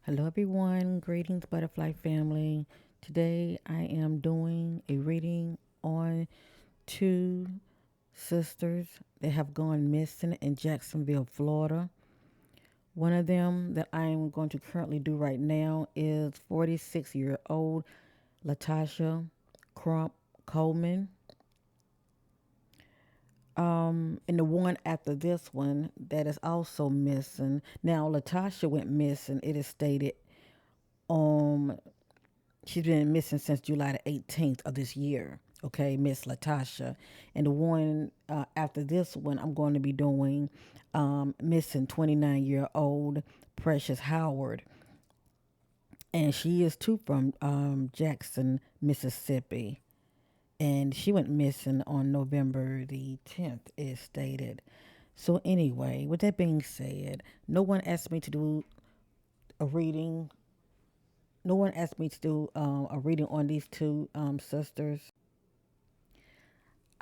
Hello, everyone. Greetings, butterfly family. Today I am doing a reading on two sisters that have gone missing in Jacksonville, Florida. One of them that I am going to currently do right now is 46-year-old Latasha Crump Coleman. And the one after this one that is also missing. Now, Latasha went missing, it is stated, on she's been missing since July the 18th of this year. Okay, Miss Latasha. And the one after this one, I'm going to be doing missing 29-year-old Precious Howard. And she is too from Jackson, Mississippi. And she went missing on November the 10th, is stated. So, anyway, with that being said, no one asked me to do a reading no one asked me to do a reading on these two sisters.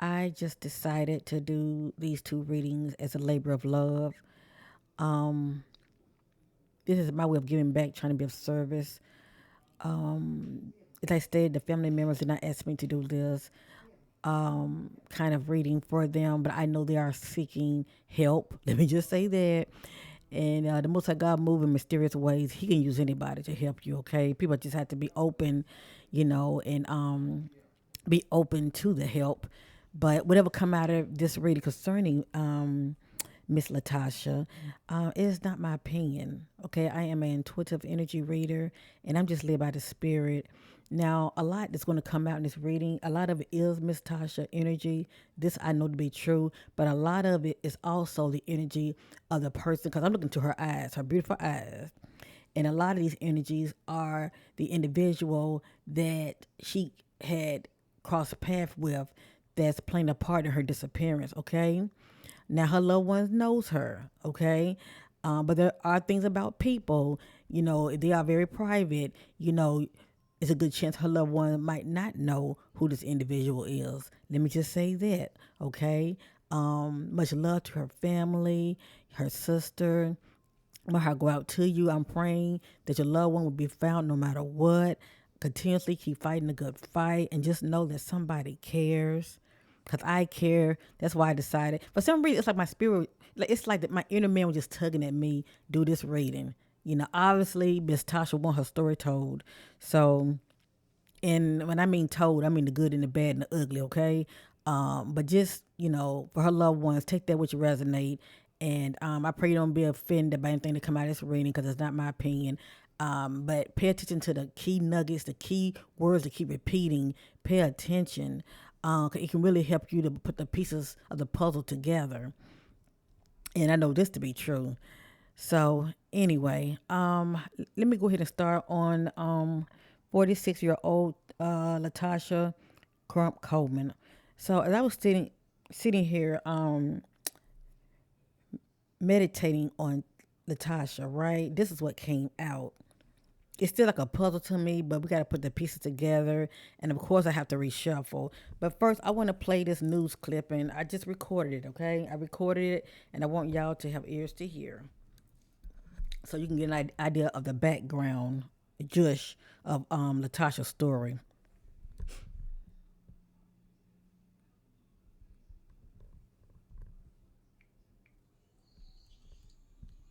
I just decided to do these two readings as a labor of love. Um, this is my way of giving back, trying to be of service. As I stated, the family members did not ask me to do this kind of reading for them, but I know they are seeking help. Let me just say that. And the Most High God move in mysterious ways. He can use anybody to help you. Okay, people just have to be open, and be open to the help. But whatever come out of this reading concerning Miss Latasha, it is not my opinion. Okay, I am an intuitive energy reader, and I'm just led by the spirit. Now, a lot that's going to come out in this reading, a lot of it is Miss Tasha energy. This I know to be true, but a lot of it is also the energy of the person because I'm looking to her eyes, her beautiful eyes. And a lot of these energies are the individual that she had crossed path with that's playing a part in her disappearance, okay? Now her loved ones knows her, okay? But there are things about people, they are very private, it's a good chance her loved one might not know who this individual is. Let me just say that, okay? Much love to her family, her sister, my heart go out to you. I'm praying that your loved one will be found no matter what. Continuously keep fighting a good fight and just know that somebody cares. Because I care. That's why I decided. For some reason, it's like my spirit, it's like that my inner man was just tugging at me, do this reading. Obviously, Miss Tasha want her story told. So, and when I mean told, I mean the good and the bad and the ugly, okay? But just, for her loved ones, take that which resonate. And I pray you don't be offended by anything that come out of this reading because it's not my opinion. But pay attention to the key nuggets, the key words to keep repeating. Pay attention. 'Cause it can really help you to put the pieces of the puzzle together. And I know this to be true. So anyway, let me go ahead and start on 46-year-old Latasha Crump Coleman. So as I was sitting here meditating on Latasha, right? This is what came out. It's still like a puzzle to me, but we got to put the pieces together. And of course, I have to reshuffle. But first, I want to play this news clip, and I just recorded it, okay? I recorded it, and I want y'all to have ears to hear. So you can get an idea of the background, Jush, of Latasha's story.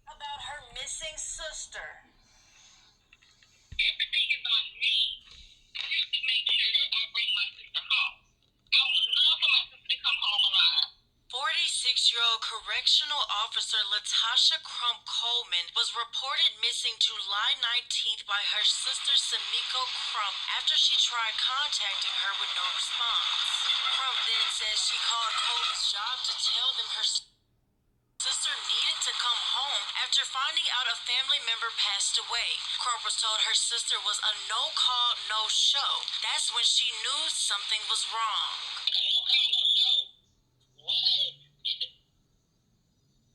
About her missing sister. Everything is on me. I have to make sure that I bring my sister home. I would love for my sister to come home alive. 46-year-old correctional officer Latasha Crump Coleman was reported missing July 19th by her sister Samiko Crump after she tried contacting her with no response. Crump then says she called Coleman's job to tell them her sister needed to come home after finding out a family member passed away. Crump was told her sister was a no call, no show. That's when she knew something was wrong. No call, no show. What?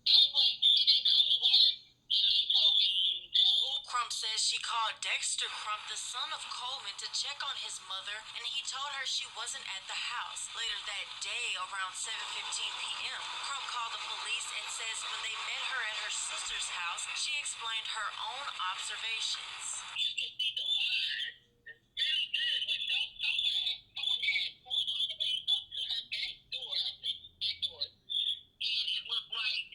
I was like, she didn't come to work? And they told me no. Crump says she called Dexter Crump, the son of Coleman, to check on his mother, and he told her she wasn't at the house. Later that day, around 7:15 p.m., Crump called the police and says when they met her at her her sister's house, she explained her own observations. You can see the lines really good when someone had pulled all the way up to her back door, her back door, and it looked like,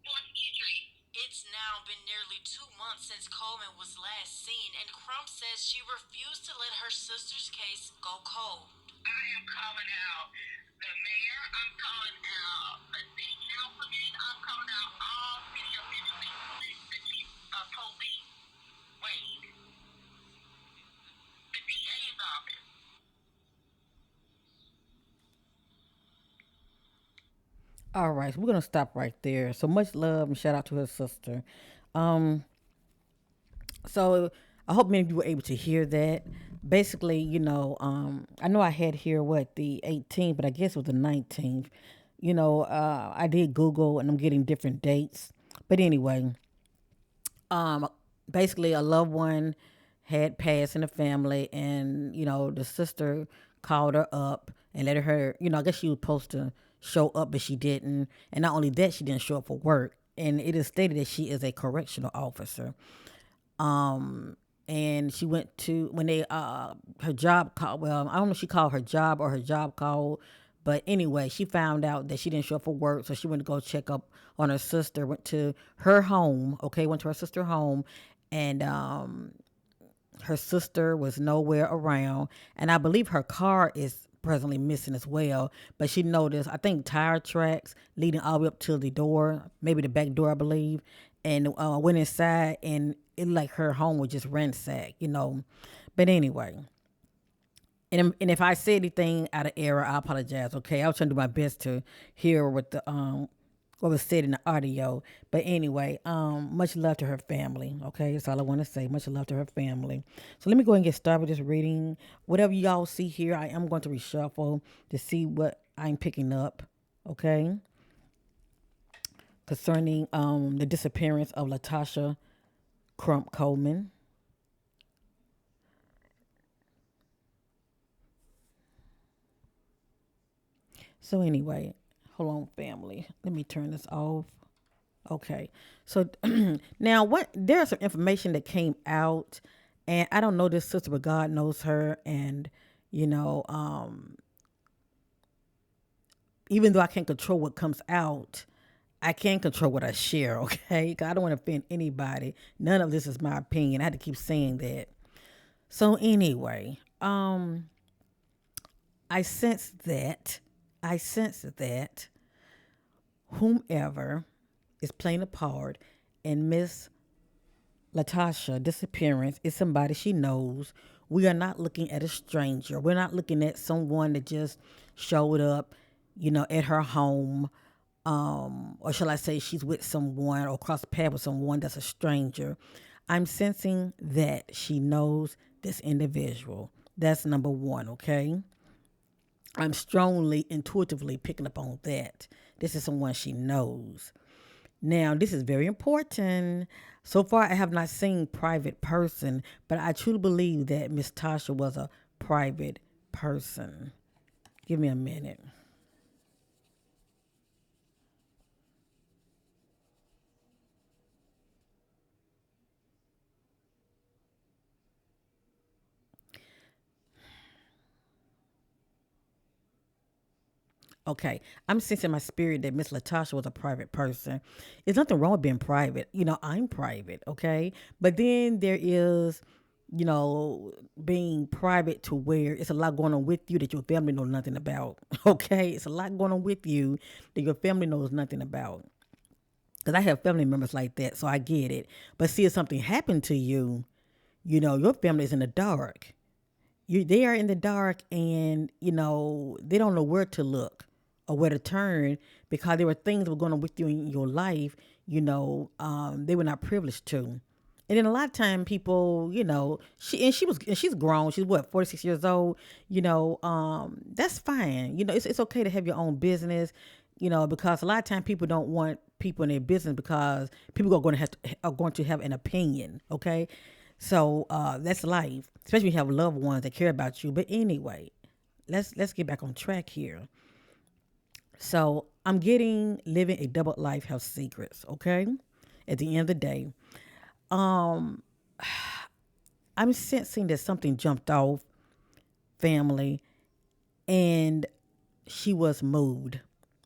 fourth entry. It's now been nearly 2 months since Coleman was last seen, and Crump says she refused to let her sister's case go cold. I am calling out the mayor, I'm calling out the city councilman, I'm calling out all city officials, the chief of police, Wade, the DA's office. All right, so we're gonna stop right there. So much love and shout out to her sister. Um, so I hope many of you were able to hear that. Basically, I know I had here what the 18th, but I guess it was the 19th. I did Google and I'm getting different dates. But anyway, um, basically a loved one had passed in the family, and the sister called her up and let her. I guess she was supposed to show up, but she didn't. And not only that, she didn't show up for work. And it is stated that she is a correctional officer. And she went to when they her job called. Well, I don't know if she called her job or her job called, but anyway, she found out that she didn't show up for work, so she went to go check up on her sister. Went to her home. Okay, went to her sister home, and her sister was nowhere around, and I believe her car is presently missing as well. But she noticed, I think, tire tracks leading all the way up to the door, maybe the back door, I believe, and went inside, and it like her home was just ransacked. But anyway, and if I say anything out of error, I apologize. Okay, I was trying to do my best to hear what was said in the audio. But anyway, much love to her family. Okay, that's all I want to say. Much love to her family. So let me go and get started with this reading. Whatever y'all see here, I am going to reshuffle to see what I'm picking up. Okay, concerning the disappearance of Latasha Crump Coleman. So anyway, hold on, family. Let me turn this off. Okay. So now what there's some information that came out, and I don't know this sister, but God knows her. And, you know, even though I can't control what comes out, I can control what I share, okay? 'Cause I don't want to offend anybody. None of this is my opinion. I had to keep saying that. So anyway, I sense that whomever is playing a part in Miss Latasha disappearance is somebody she knows. We are not looking at a stranger. We're not looking at someone that just showed up, at her home. Or shall I say she's with someone or cross path with someone that's a stranger. I'm sensing that she knows this individual. That's number one, okay? I'm strongly, intuitively picking up on that. This is someone she knows. Now, this is very important. So far, I have not seen private person, but I truly believe that Miss Tasha was a private person. Give me a minute. Okay, I'm sensing in my spirit that Miss Latasha was a private person. There's nothing wrong with being private. I'm private, okay? But then there is, being private to where it's a lot going on with you that your family knows nothing about, okay? It's a lot going on with you that your family knows nothing about. Because I have family members like that, so I get it. But see, if something happened to you, your family is in the dark. They are in the dark, and they don't know where to look or where to turn, because there were things that were going on with you in your life. They were not privileged to. And then a lot of time people, she's grown. She's what, 46 years old. That's fine. It's okay to have your own business. Because a lot of time people don't want people in their business because people are going to have an opinion. Okay, so that's life, especially when you have loved ones that care about you. But anyway, let's get back on track here. So I'm getting living a double life have secrets, okay? At the end of the day, um, I'm sensing that something jumped off family and she was moved,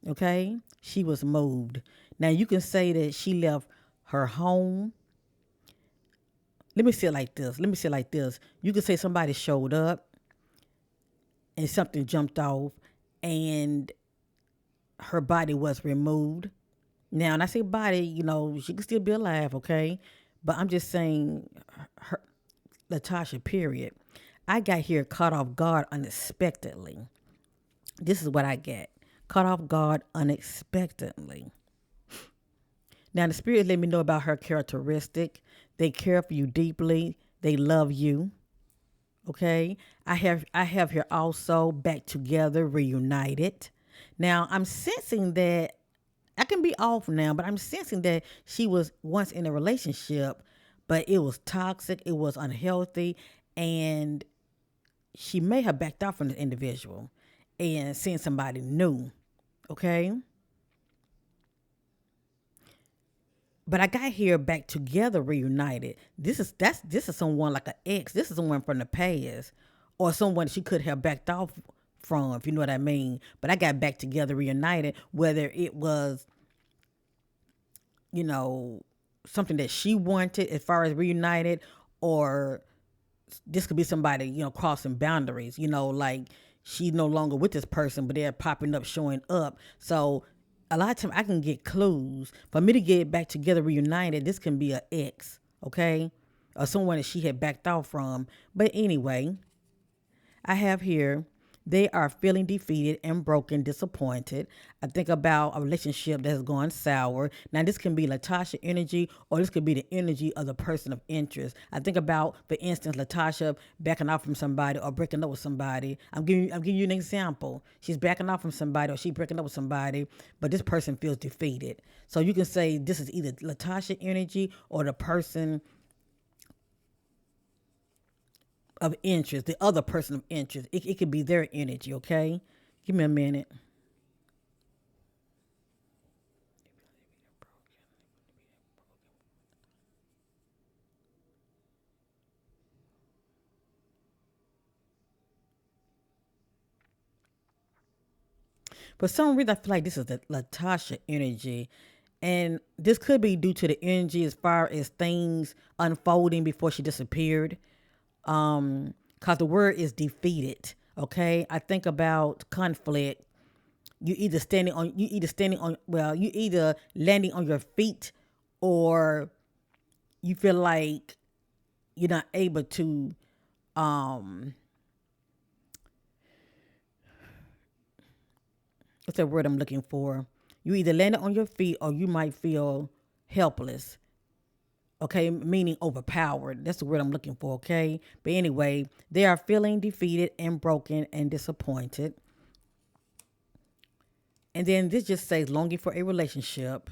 okay? She was moved. Now you can say that she left her home. Let me say it like this. Let me say it like this. You could say somebody showed up and something jumped off and her body was removed. Now, and I say body, she could still be alive, okay? But I'm just saying, her, Latasha, period. I got here caught off guard unexpectedly. This is what I get caught off guard unexpectedly. Now, the spirit let me know about her characteristic. They care for you deeply, they love you. Okay, I have here also back together, reunited. Now I'm sensing that I can be off now, but I'm sensing that she was once in a relationship, but it was toxic, it was unhealthy, and she may have backed off from the individual and seen somebody new. Okay, but I got here back together, reunited. This is someone like an ex. This is someone from the past, or someone she could have backed off from, if you know what I mean. But I got back together, reunited. Whether it was, you know, something that she wanted as far as reunited, or this could be somebody, crossing boundaries, like she's no longer with this person, but they're popping up, showing up. So a lot of times I can get clues. For me to get back together, reunited, this can be an ex, okay? Or someone that she had backed off from. But anyway, I have here, they are feeling defeated and broken, disappointed. I think about a relationship that's gone sour. Now, this can be Latasha energy, or this could be the energy of the person of interest. I think about, for instance, Latasha backing off from somebody or breaking up with somebody. I'm giving you an example. She's backing off from somebody or she's breaking up with somebody, but this person feels defeated. So you can say this is either Latasha energy or the person of interest, the other person of interest. It could be their energy, okay? Give me a minute. For some reason, I feel like this is the Latasha energy. And this could be due to the energy as far as things unfolding before she disappeared. Cause the word is defeated. Okay. I think about conflict. You either landing on your feet, or you feel like you're not able to um what's that word I'm looking for? You either landed on your feet or you might feel helpless. Okay, meaning overpowered. That's the word I'm looking for, okay? But anyway, they are feeling defeated and broken and disappointed. And then this just says longing for a relationship.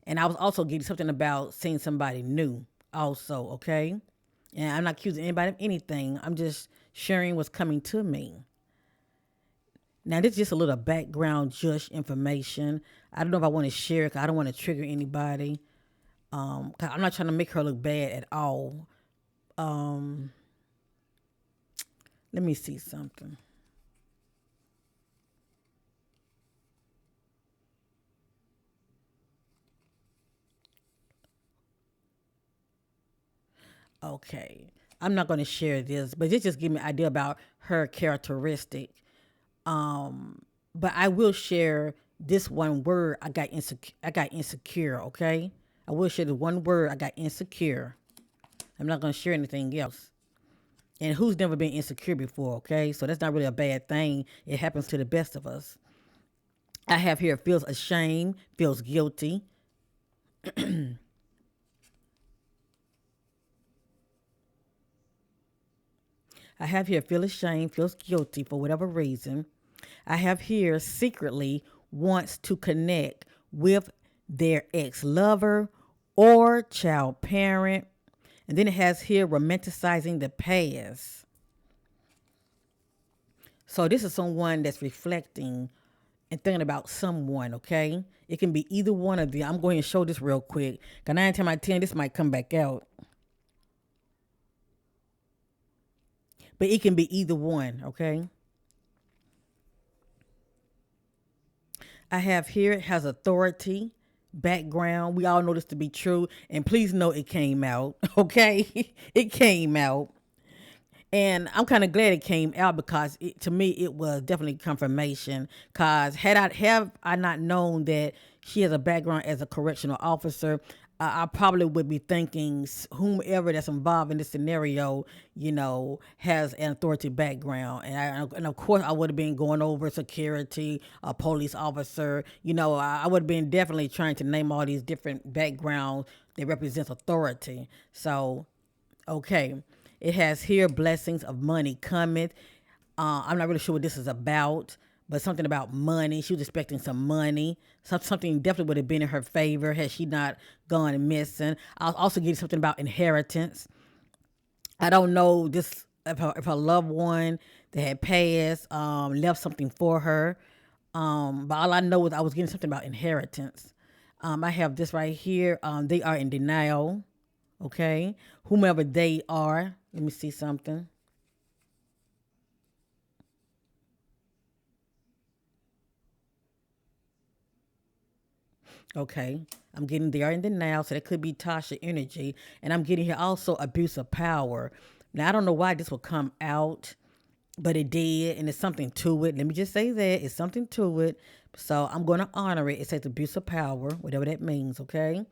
And I was also getting something about seeing somebody new, also, okay? And I'm not accusing anybody of anything. I'm just sharing what's coming to me. Now, this is just a little background just information. I don't know if I want to share it 'cause I don't want to trigger anybody. 'Cause I'm not trying to make her look bad at all. Um, Let me see something. Okay. I'm not going to share this, but this just give me an idea about her characteristic. But I will share this one word. I got insecure. I got insecure. Okay. I will share the one word. I got insecure. I'm not going to share anything else. And who's never been insecure before? Okay. So that's not really a bad thing. It happens to the best of us. I have here feels ashamed, feels guilty. I have here feel ashamed, feels guilty for whatever reason. I have here secretly wants to connect with their ex lover or child parent. And then it has here romanticizing the past. So this is someone that's reflecting and thinking about someone, okay? It can be either one of them. I'm going to show this real quick. Cause 9 times out of 10, this might come back out. But it can be either one, okay? I have here, it has authority, background. We all know this to be true. And please know it came out, okay? It came out. And I'm kind of glad it came out because to me it was definitely confirmation. Cause have I not known that she has a background as a correctional officer, I probably would be thinking whomever that's involved in this scenario, has an authority background, and of course I would have been going over security, a police officer. I would have been definitely trying to name all these different backgrounds that represents authority. So okay. It has here blessings of money cometh. I'm not really sure what this is about, but something about money. She was expecting some money. Something definitely would have been in her favor had she not gone missing. I'll also get something about inheritance. I don't know this if her loved one that had passed left something for her. But all I know is I was getting something about inheritance. I have this right here. They are in denial. Okay, whomever they are. Let me see something. Okay, I'm getting there in the now, so that could be Tasha energy, and I'm getting here also abuse of power. Now I don't know why this will come out, but it did, and it's something to it. Let me just say that it's something to it. So I'm going to honor it. It says abuse of power, whatever that means. Okay,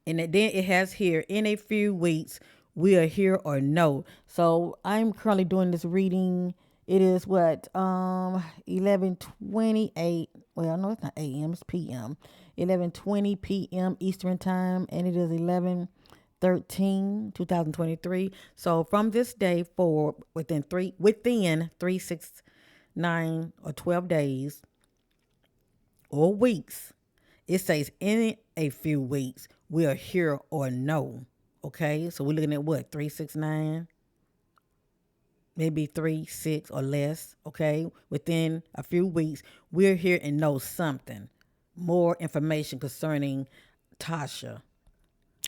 and then it has here in a few weeks we are here or no. So I'm currently doing this reading. It is what 11:28. Well, no, it's not a.m. It's p.m. 11:20 p.m. Eastern time, and it is 11/13/2023. So from this day forward, within 3, 6, 9, or 12 days or weeks, it says in a few weeks we are here or no. Okay, so we're looking at what 3, 6, 9, maybe 3, 6 or less. Okay, within a few weeks we're here and know something more information concerning Tasha.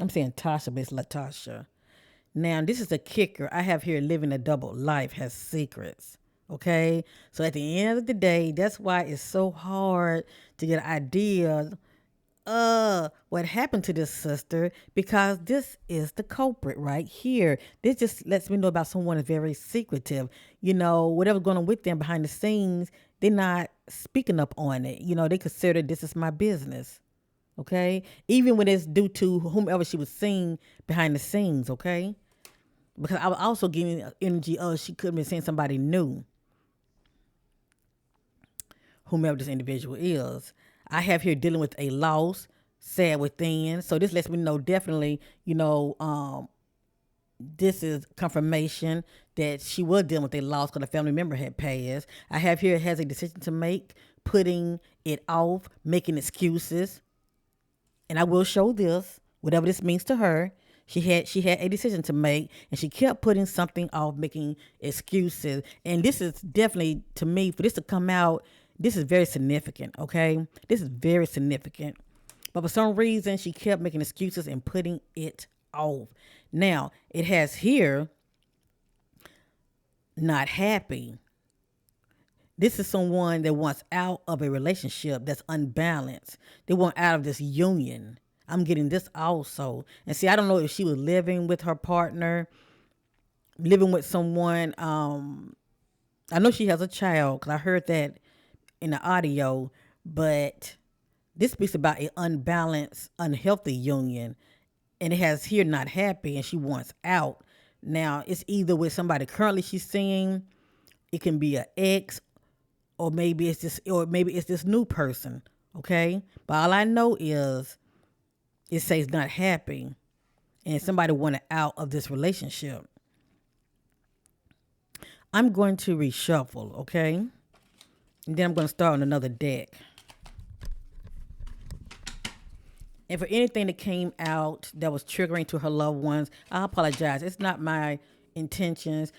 I'm saying Tasha, but it's Latasha. Now, this is a kicker. I have here living a double life has secrets. Okay? So at the end of the day, that's why it's so hard to get an idea what happened to this sister, because this is the culprit right here. This just lets me know about someone that's very secretive. Whatever's going on with them behind the scenes, they're not speaking up on it. They consider this is my business. Okay? Even when it's due to whomever she was seeing behind the scenes, okay? Because I was also getting energy of she could have been seeing somebody new, whomever this individual is. I have here dealing with a loss, sad within. So this lets me know definitely, this is confirmation that she was dealing with a loss because a family member had passed. I have here has a decision to make, putting it off, making excuses. And I will show this, whatever this means to her. She had a decision to make, and she kept putting something off, making excuses. And this is definitely, to me, for this to come out, this is very significant. Okay, this is very significant. But for some reason, she kept making excuses and putting it off. Now it has here not happy. This is someone that wants out of a relationship that's unbalanced. They want out of this union. I'm getting this also. And see, I don't know if she was living with her partner, living with someone. I know she has a child because I heard that in the audio, but this speaks about an unbalanced, unhealthy union. And it has here not happy and she wants out. Now, it's either with somebody currently she's seeing, it can be an ex, or maybe it's this new person, okay? But all I know is it says not happy, and somebody wanted out of this relationship. I'm going to reshuffle, okay? And then I'm going to start on another deck. And for anything that came out that was triggering to her loved ones, I apologize. It's not my intentions.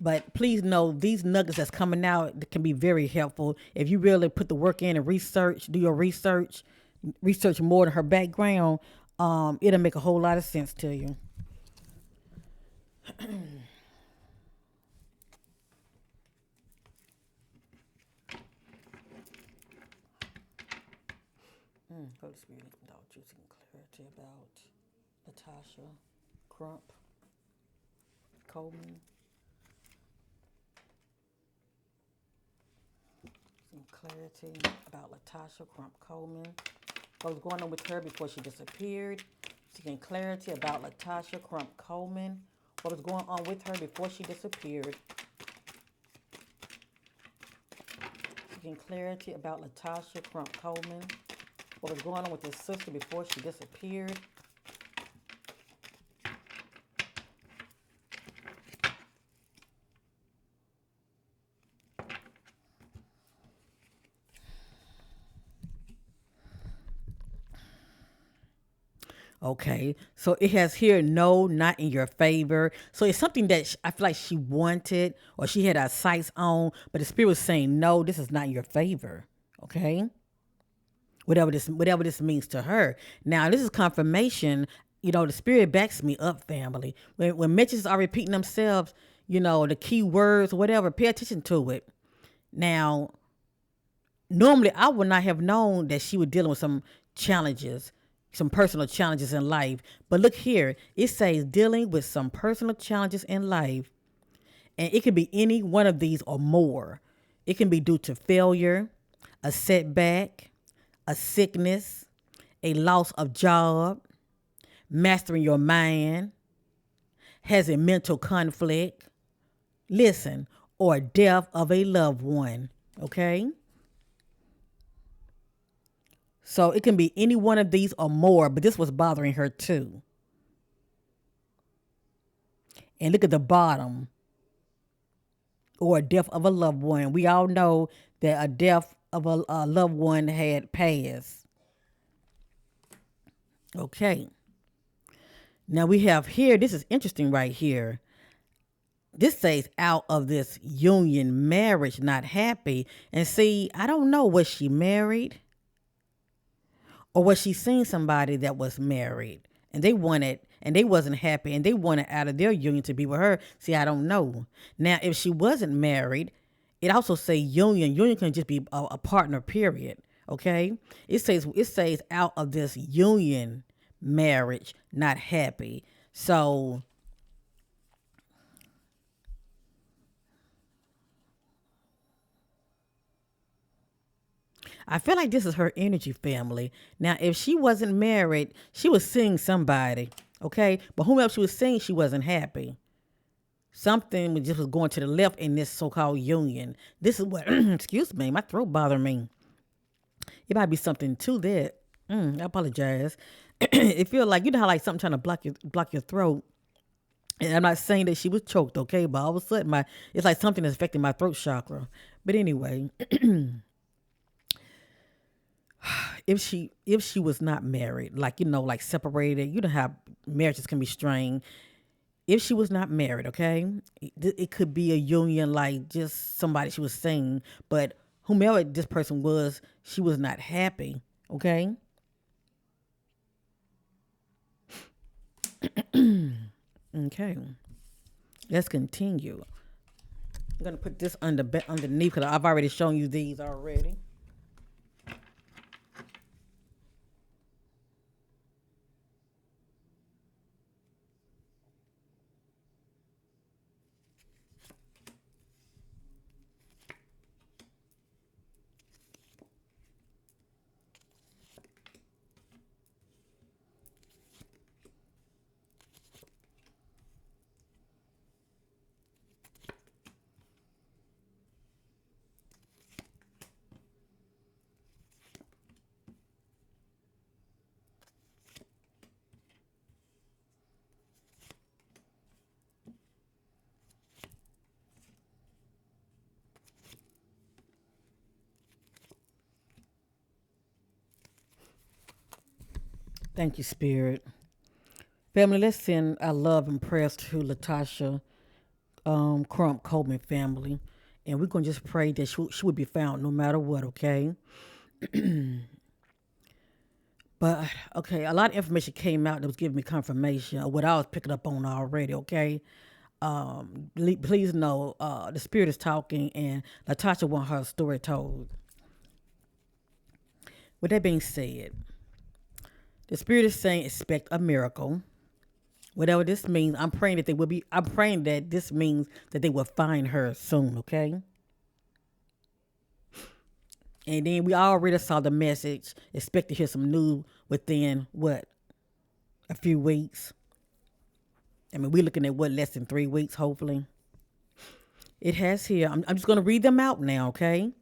But please know these nuggets that's coming out can be very helpful if you really put the work in and research, do your research, research more than her background. It'll make a whole lot of sense to you. Holy Spirit, without you seeking clarity about Latasha Crump Coleman. Some clarity about Latasha Crump Coleman. What was going on with her before she disappeared? Seeking clarity about Latasha Crump Coleman. What was going on with her before she disappeared? Seeking clarity about Latasha Crump Coleman. What was going on with his sister before she disappeared? Okay, so it has here no, not in your favor. So it's something that I feel like she wanted or she had her sights on, but the spirit was saying no, this is not in your favor. Okay, whatever this means to her. Now this is confirmation. You know, the spirit backs me up, family. When mentions are repeating themselves, you know, the key words, whatever, pay attention to it. Now, normally I would not have known that she was dealing with some challenges, some personal challenges in life. But look here, it says dealing with some personal challenges in life, and it could be any one of these or more. It can be due to failure, a setback, a sickness, a loss of job, mastering your mind, has a mental conflict, listen, or death of a loved one. Okay? So it can be any one of these or more, but this was bothering her too. And look at the bottom, or a death of a loved one. We all know that a death of a loved one had passed. Okay. Now we have here, this is interesting right here. This says out of this union, marriage, not happy. And see, I don't know, was she married? Or was she seeing somebody that was married and they wanted and they wasn't happy and they wanted out of their union to be with her? See, I don't know. Now, if she wasn't married, it also say union. Union can just be a partner, period. Okay? It says out of this union marriage, not happy. So I feel like this is her energy, family. Now, if she wasn't married, she was seeing somebody, okay? But whomever she was seeing, she wasn't happy. Something just was going to the left in this so-called union. This is what, excuse me, my throat bothering me. It might be something to that. I apologize. It feel like, you know how like something trying to block your throat. And I'm not saying that she was choked, okay? But all of a sudden, it's like something that's affecting my throat chakra. But anyway, if she was not married, like like separated, you know how marriages can be strained. If she was not married, okay, it could be a union, like just somebody she was seeing, but whomever this person was, she was not happy, okay. Okay, let's continue. I'm gonna put this underneath because I've already shown you these already. Thank you, Spirit. Family, let's send our love and prayers to Latasha Crump Coleman family, and we're gonna just pray that she would be found no matter what. Okay, but okay, a lot of information came out that was giving me confirmation of what I was picking up on already. Okay, please know the spirit is talking, and Latasha want her story told. With that being said, the spirit is saying expect a miracle. Whatever this means, I'm praying that they will be. I'm praying that this means that they will find her soon. Okay. And then we already saw the message. Expect to hear some news within what, a few weeks. I mean, we're looking at what, less than 3 weeks, hopefully. It has here. I'm just going to read them out now, okay?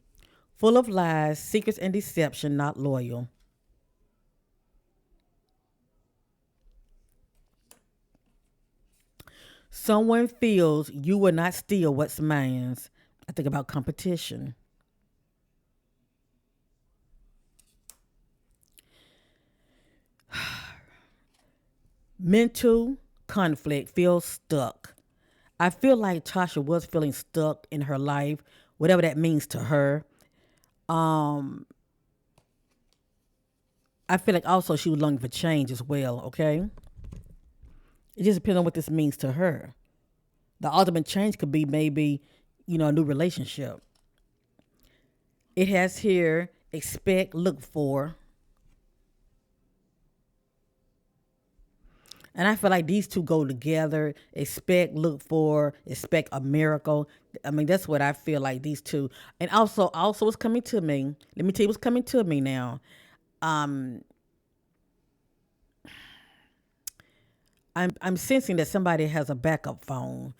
Full of lies, secrets, and deception, not loyal. Someone feels you will not steal what's mine. I think about competition. Mental conflict, feels stuck. I feel like Tasha was feeling stuck in her life, whatever that means to her. Um, I feel like also she was longing for change as well, okay? It just depends on what this means to her. The ultimate change could be maybe, a new relationship. It has here expect, look for. And I feel like these two go together. Expect, look for, expect a miracle. I mean, that's what I feel like these two. And also what's coming to me. Let me tell you what's coming to me now. Um, I'm sensing that somebody has a backup phone.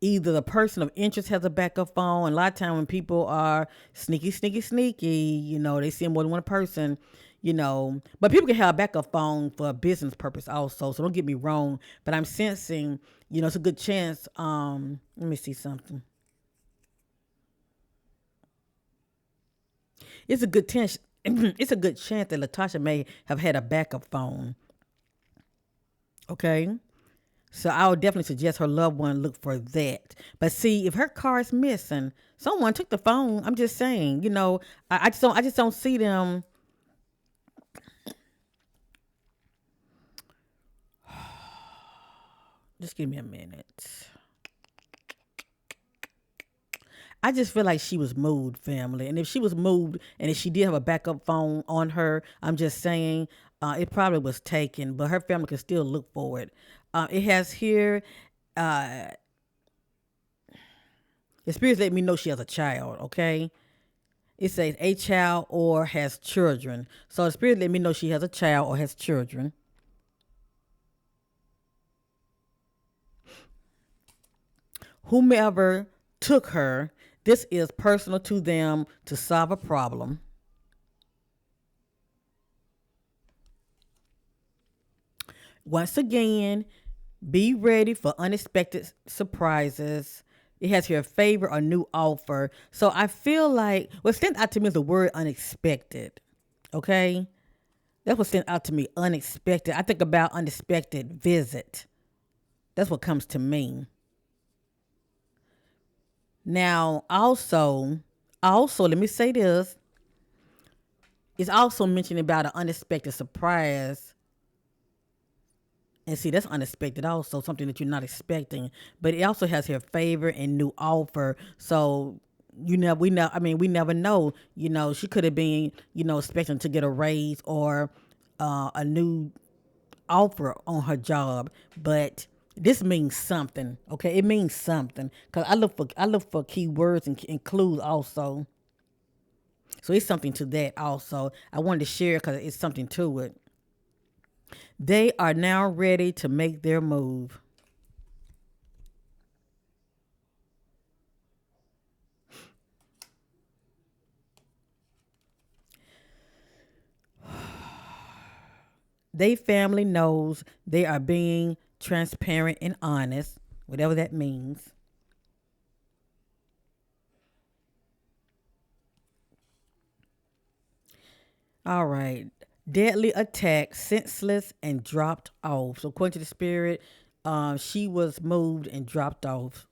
Either the person of interest has a backup phone. And a lot of time when people are sneaky, sneaky, sneaky, they see more than one person, But people can have a backup phone for a business purpose also. So don't get me wrong. But I'm sensing, it's a good chance. Let me see something. It's a good chance. It's a good chance that Latasha may have had a backup phone. Okay. So I would definitely suggest her loved one look for that. But see, if her car is missing, someone took the phone. I'm just saying, I just don't see them. Just give me a minute. I just feel like she was moved, family. And if she was moved and if she did have a backup phone on her, I'm just saying it probably was taken, but her family can still look for it. It has here, uh, the spirits let me know she has a child, okay? It says a child or has children. So the spirit let me know she has a child or has children. Whomever took her, this is personal to them to solve a problem. Once again, be ready for unexpected surprises. It has here a favor or new offer. So I feel like what stands out to me is the word unexpected. Okay? That's what stands out to me. Unexpected. I think about unexpected visit. That's what comes to me. Now, also, let me say this. It's also mentioning about an unexpected surprise. And see, that's unexpected also, something that you're not expecting. But it also has here favor and new offer. So we never know. She could have been, expecting to get a raise or a new offer on her job, but this means something. Okay, it means something because I look for keywords and clues also. So it's something to that also. I wanted to share because it's something to it. They are now ready to make their move. They family knows they are being transparent and honest, whatever that means. All right. Deadly attack, senseless, and dropped off. So according to the spirit, she was moved and dropped off.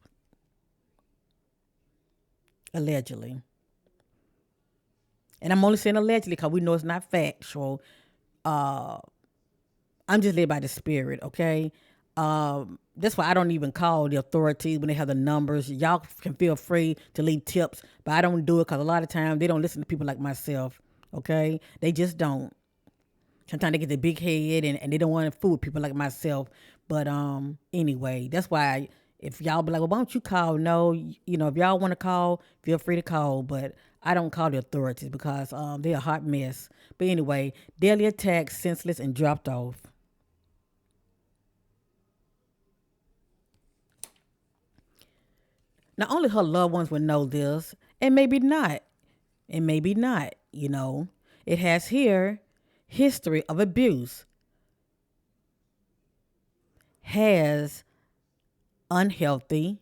allegedly. And I'm only saying allegedly because we know it's not factual. I'm just led by the spirit, okay? That's why I don't even call the authorities when they have the numbers. Y'all can feel free to leave tips, but I don't do it because a lot of times they don't listen to people like myself, okay? They just don't. Sometimes they get the big head and they don't want to fool people like myself. But anyway, that's why if y'all be like, well, why don't you call? No, if y'all want to call, feel free to call. But I don't call the authorities because they're a hot mess. But anyway, daily attacks, senseless and dropped off. Not only her loved ones would know this, and maybe not, and maybe not. It has here history of abuse, has unhealthy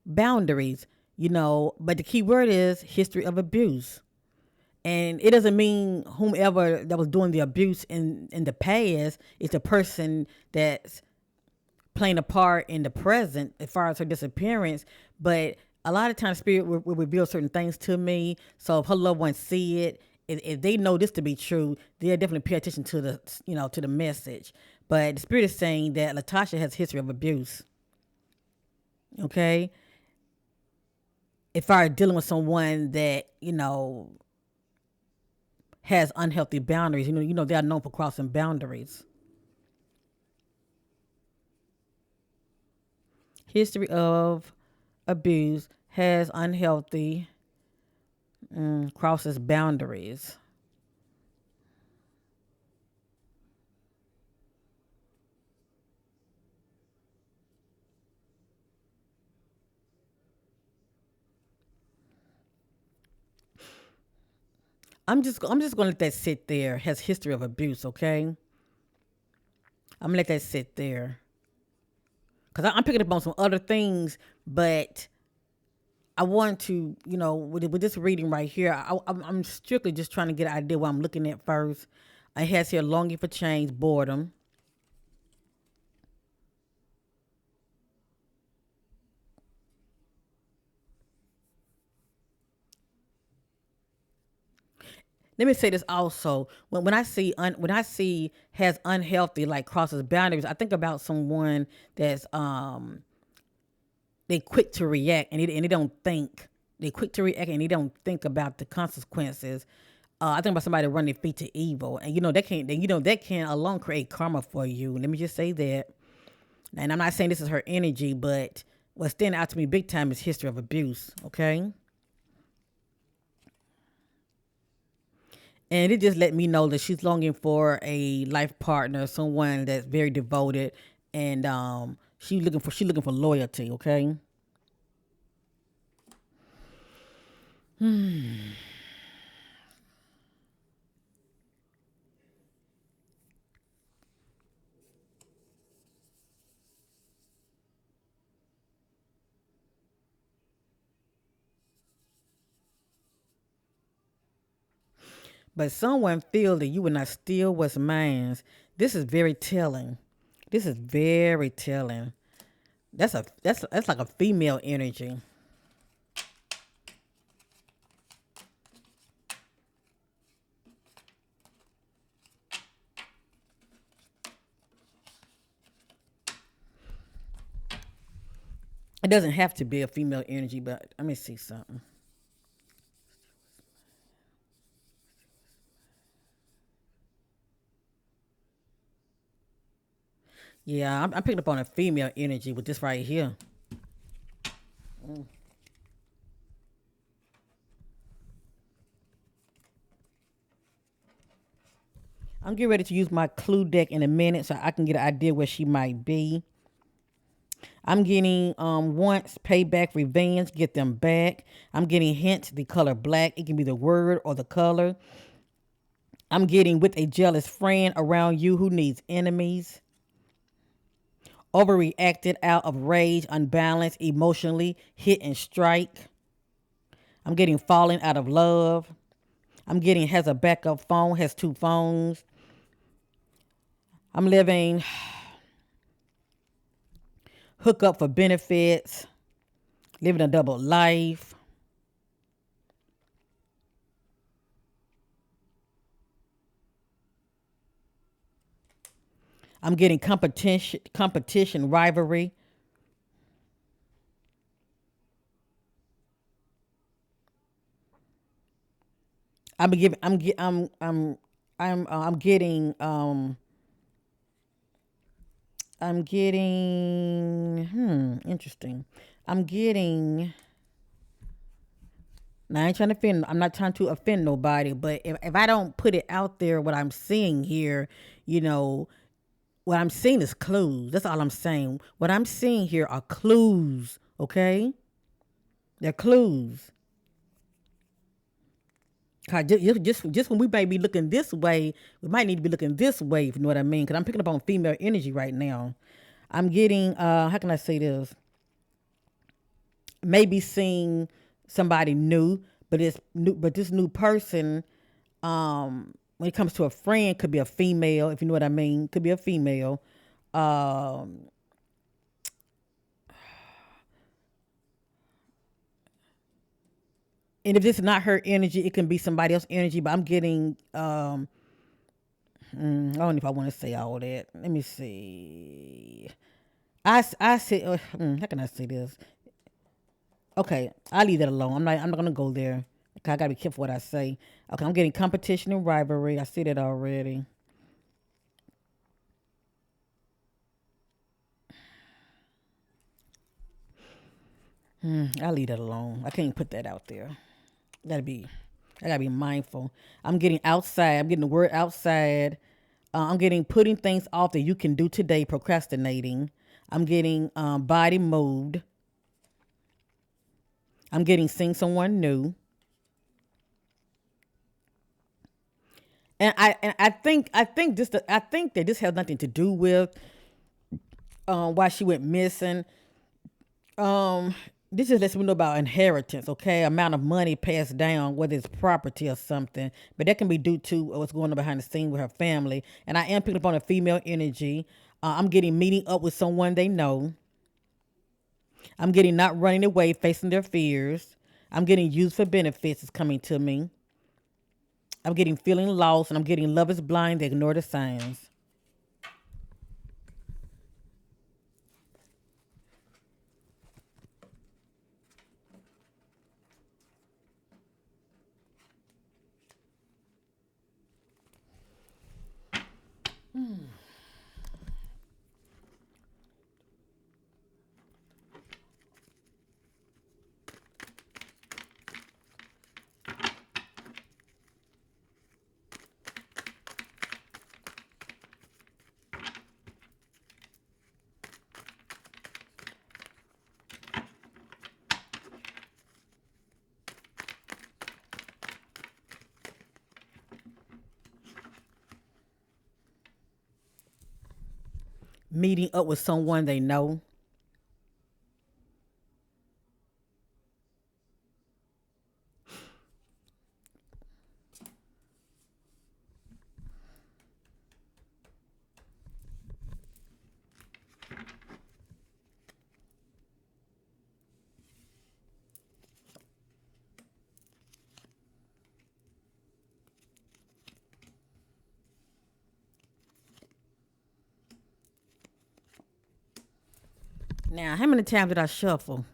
boundaries, but the key word is history of abuse. And it doesn't mean whomever that was doing the abuse in the past is the person that's playing a part in the present as far as her disappearance. But a lot of times spirit will reveal certain things to me. So if her loved ones see it, if they know this to be true, they'll definitely pay attention to the message. But the spirit is saying that Latasha has a history of abuse. Okay, if I are dealing with someone that has unhealthy boundaries, they are known for crossing boundaries. History of abuse has unhealthy crosses boundaries. I'm just gonna let that sit there. Has history of abuse, okay? I'm gonna let that sit there because I'm picking up on some other things, but I want to, with this reading right here, I'm strictly just trying to get an idea what I'm looking at first. It has here longing for change, boredom. Let me say this also. When I see has unhealthy like crosses boundaries, I think about someone that's they quick to react and they don't think. They quick to react and they don't think about the consequences. I think about somebody running their feet to evil, and that can alone create karma for you. Let me just say that. And I'm not saying this is her energy, but what's standing out to me big time is history of abuse. Okay, and it just let me know that she's longing for a life partner, someone that's very devoted, and she looking for loyalty. Okay. But someone feels that you will not steal what's mine. This is very telling. This is very telling. That's like a female energy. It doesn't have to be a female energy, but let me see something. Yeah, I'm picking up on a female energy with this right here. I'm getting ready to use my clue deck in a minute so I can get an idea where she might be. I'm getting once, payback, revenge, get them back. I'm getting hints, the color black. It can be the word or the color. I'm getting with a jealous friend around you who needs enemies. Overreacted out of rage, unbalanced, emotionally, hit and strike. I'm getting falling out of love. I'm getting has a backup phone, has two phones. I'm living hook up for benefits. living a double life. I'm getting competition, rivalry. I'm giving. I'm get. I'm getting. I'm getting. Interesting. I'm getting. Now I ain't trying to offend. I'm not trying to offend nobody, but if I don't put it out there, what I'm seeing here, you know, what I'm seeing is clues. That's all I'm saying. What I'm seeing here are clues. Okay, they're clues. 'Cause just when we may be looking this way, we might need to be looking this way. If you know what I mean? Because I'm picking up on female energy right now. I'm getting. How can I say this? Maybe seeing somebody new, but it's new. But this new person, when it comes to a friend, could be a female. If you know what I mean, could be a female. Um, and if this is not her energy, it can be somebody else's energy. But I'm getting. I don't know if I want to say all that. Let me see. I say. How can I say this? Okay, I'll leave that alone. I'm not gonna go there. Okay, I gotta be careful what I say. Okay, I'm getting competition and rivalry. I see that already. I'll leave that alone. I can't put that out there. Gotta be, I gotta be mindful. I'm getting outside. I'm getting the word outside. I'm getting putting things off that you can do today. Procrastinating. I'm getting body moved. I'm getting seeing someone new. And I think that this has nothing to do with why she went missing. Um, this just lets me know about inheritance, okay? Amount of money passed down, whether it's property or something. But that can be due to what's going on behind the scene with her family. And I am picking up on a female energy. I'm getting meeting up with someone they know. I'm getting not running away, facing their fears. I'm getting used for benefits is coming to me. I'm getting feeling lost, and I'm getting love is blind. They ignore the signs. Meeting up with someone they know. Now, how many times did I shuffle?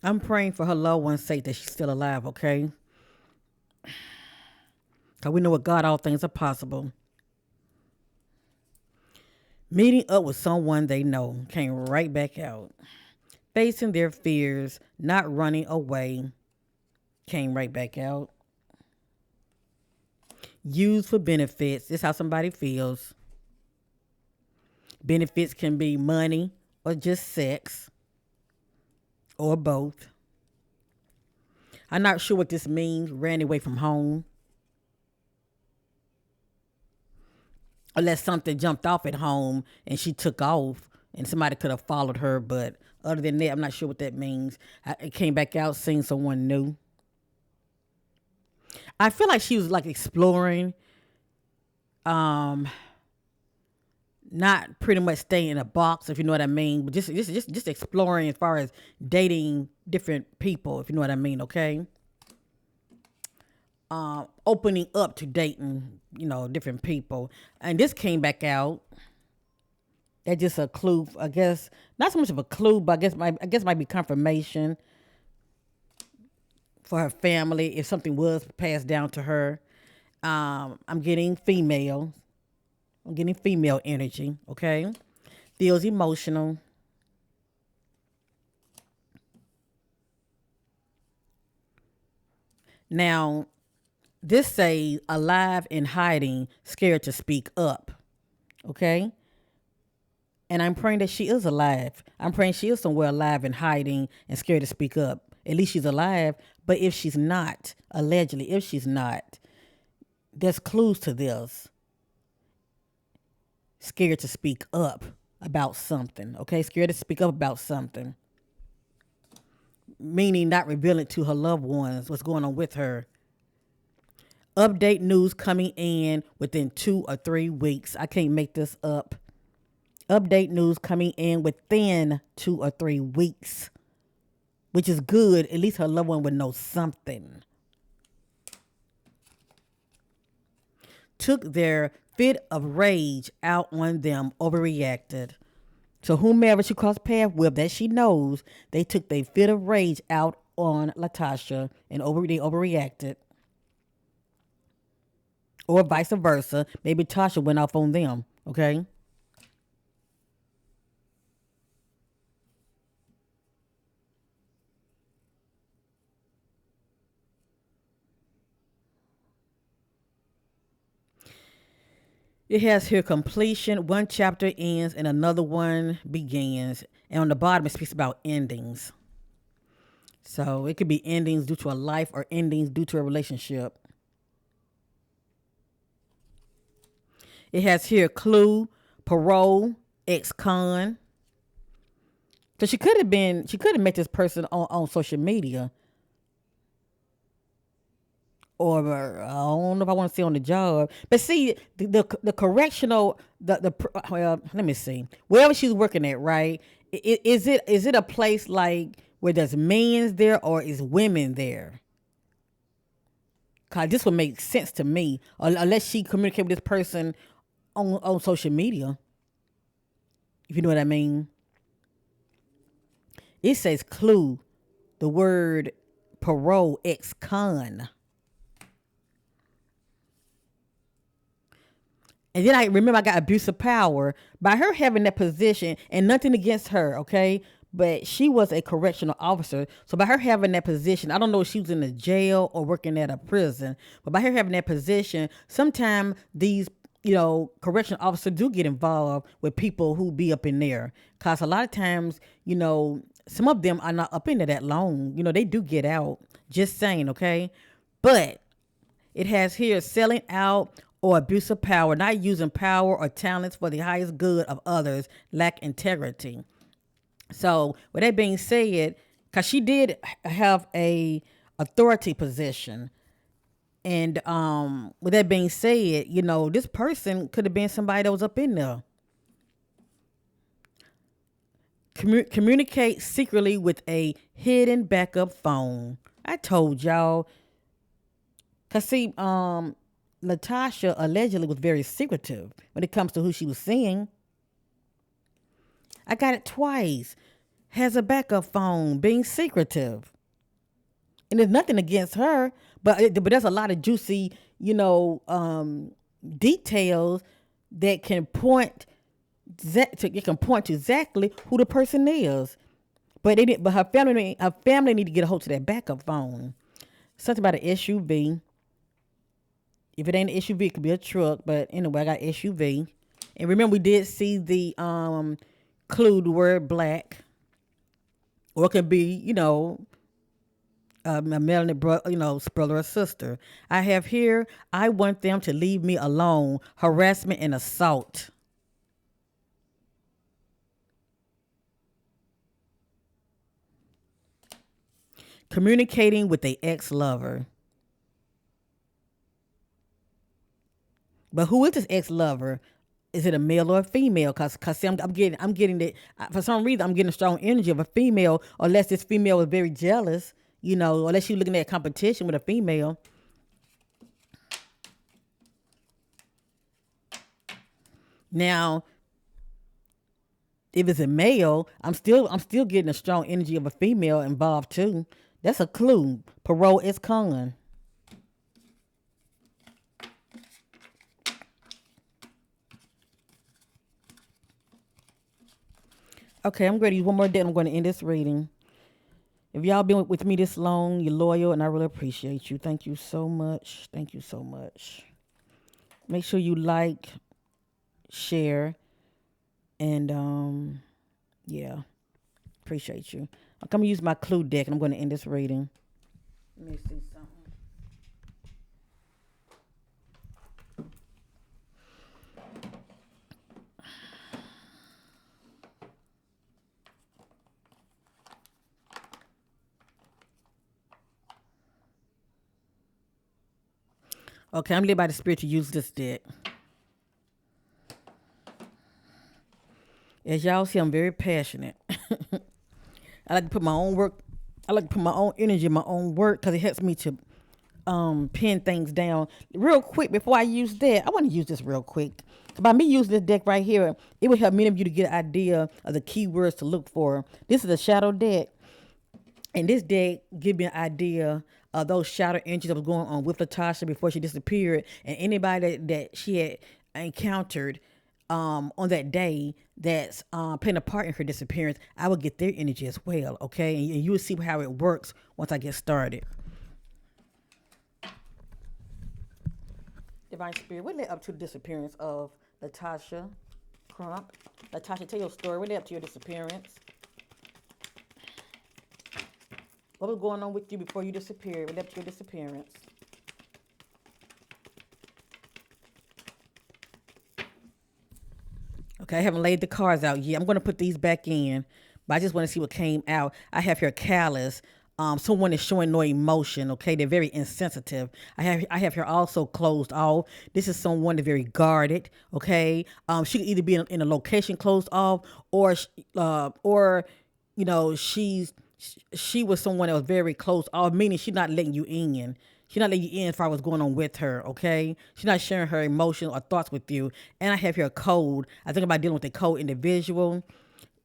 I'm praying for her loved one's sake that she's still alive, okay? Because we know with God all things are possible. Meeting up with someone they know came right back out. Facing their fears, not running away, came right back out. Used for benefits. This is how somebody feels. Benefits can be money or just sex or both. I'm not sure what this means. Ran away from home. Unless something jumped off at home and she took off and somebody could have followed her. But other than that, I'm not sure what that means. I came back out, seeing someone new. I feel like she was like exploring, um, not pretty much staying in a box, if you know what I mean, but just exploring as far as dating different people, if you know what I mean. Okay, opening up to dating, different people, and this came back out. That's just a clue, I guess. Not so much of a clue, but I guess might be confirmation for her family if something was passed down to her. I'm getting female. I'm getting female energy. Okay, feels emotional. Now, this says alive and hiding, scared to speak up. Okay, and I'm praying that she is alive. I'm praying she is somewhere alive and hiding and scared to speak up. At least she's alive. But if she's not, allegedly, if she's not, there's clues to this. Scared to speak up about something. Okay, scared to speak up about something. Meaning not revealing to her loved ones what's going on with her. Update news coming in within 2 or 3 weeks. I can't make this up. Update news coming in within 2 or 3 weeks, which is good. At least her loved one would know something. Took their fit of rage out on them, overreacted. So whomever she crossed paths with that she knows, they took their fit of rage out on Latasha and they overreacted. Or vice versa. Maybe Tasha went off on them. Okay. It has here completion. One chapter ends and another one begins. And on the bottom, it speaks about endings. So it could be endings due to a life or endings due to a relationship. It has here clue, parole, ex-con. So she could have met this person on social media. Or I don't know if I want to say on the job, but see the correctional well, let me see, wherever she's working at, right? Is it a place like where there's men's there or is women there? Cause this would make sense to me, unless she communicate with this person on social media, if you know what I mean. It says clue, the word parole ex-con. And then I remember I got abuse of power by her having that position, and nothing against her, okay? But she was a correctional officer. So by her having that position, I don't know if she was in a jail or working at a prison, but by her having that position, sometimes these, correctional officers do get involved with people who be up in there. Because a lot of times, some of them are not up in there that long. They do get out. Just saying, okay? But it has here selling out or abuse of power, not using power or talents for the highest good of others, lack integrity. So with that being said, because she did have a authority position, and with that being said, this person could have been somebody that was up in there. Communicate secretly with a hidden backup phone. I told y'all. Cause see, Latasha allegedly was very secretive when it comes to who she was seeing. I got it twice. Has a backup phone, being secretive. And there's nothing against her, but there's a lot of juicy, details that can point it can point to exactly who the person is. But her family need to get a hold of that backup phone. Something about an SUV. If it ain't an SUV, it could be a truck. But anyway, I got SUV. And remember, we did see the clue the word black, or it could be, a melanated brother or sister. I have here, I want them to leave me alone. Harassment and assault. Communicating with a ex-lover. But who is this ex-lover? Is it a male or a female? Cause see, I'm getting that for some reason I'm getting a strong energy of a female, unless this female is very jealous, unless you're looking at competition with a female. Now, if it's a male, I'm still getting a strong energy of a female involved too. That's a clue. Parole is con. Okay, I'm going to use one more day. I'm going to end this reading. If y'all been with me this long, you're loyal, and I really appreciate you. Thank you so much. Thank you so much. Make sure you like, share, and yeah, appreciate you. I'm gonna use my clue deck, and I'm going to end this reading. Let me see something. Okay, I'm led by the spirit to use this deck. As y'all see, I'm very passionate. I like to put my own work. I like to put my own energy in my own work because it helps me to pin things down real quick. Before I use that, I want to use this real quick. By me using this deck right here, it will help many of you to get an idea of the keywords to look for. This is a shadow deck, and this deck give me an idea of those shadow energies that was going on with Latasha before she disappeared, and anybody that she had encountered on that day that's playing a part in her disappearance. I will get their energy as well, okay? And you will see how it works once I get started. Divine Spirit, what led up to the disappearance of Latasha Crump? Latasha, tell your story. What led up to your disappearance? What was going on with you before you disappeared? What led up to your disappearance? Okay, I haven't laid the cards out yet. I'm going to put these back in, but I just want to see what came out. I have here callous. Someone is showing no emotion. Okay, they're very insensitive. I have here also closed off. This is someone that's very guarded. Okay, she could either be in a location closed off, or she was someone that was very closed off, meaning she's not letting you in. She's not letting you in as far as what's going on with her, okay? She's not sharing her emotions or thoughts with you. And I have here a code. I think about dealing with a code individual.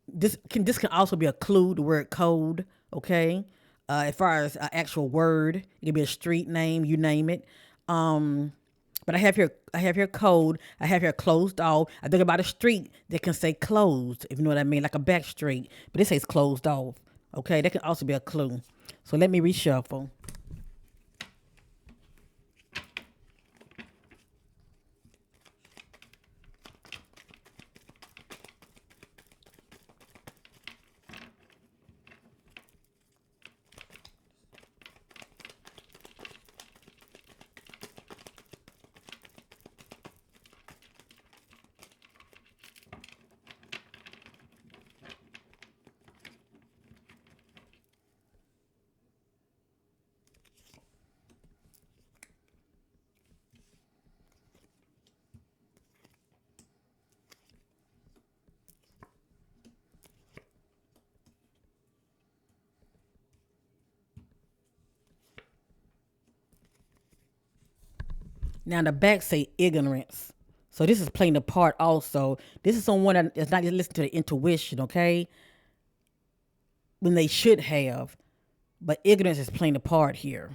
This can also be a clue, the word code, okay? As far as an actual word, it could be a street name, you name it. But I have here code. I have here closed off. I think about a street that can say closed, if you know what I mean, like a back street. But it says closed off. Okay, that can also be a clue. So let me reshuffle. Now the back say ignorance. So this is playing the part also. This is someone that is not just listening to the intuition, okay? When they should have. But ignorance is playing the part here.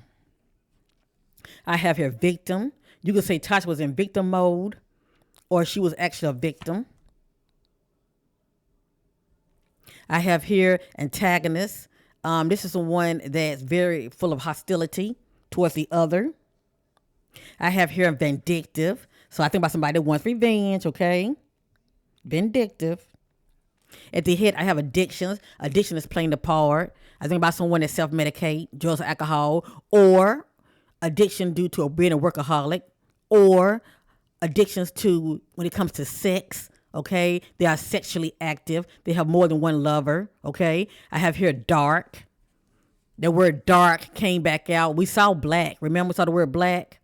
I have here victim. You could say Tasha was in victim mode, or she was actually a victim. I have here antagonist. This is the one that's very full of hostility towards the other. I have here vindictive. So I think about somebody that wants revenge, okay? Vindictive. At the head, I have addictions. Addiction is playing the part. I think about someone that self-medicate, drugs or alcohol, or addiction due to being a workaholic, or addictions to when it comes to sex. Okay, they are sexually active. They have more than one lover. Okay, I have here dark. The word dark came back out. We saw black. Remember, we saw the word black.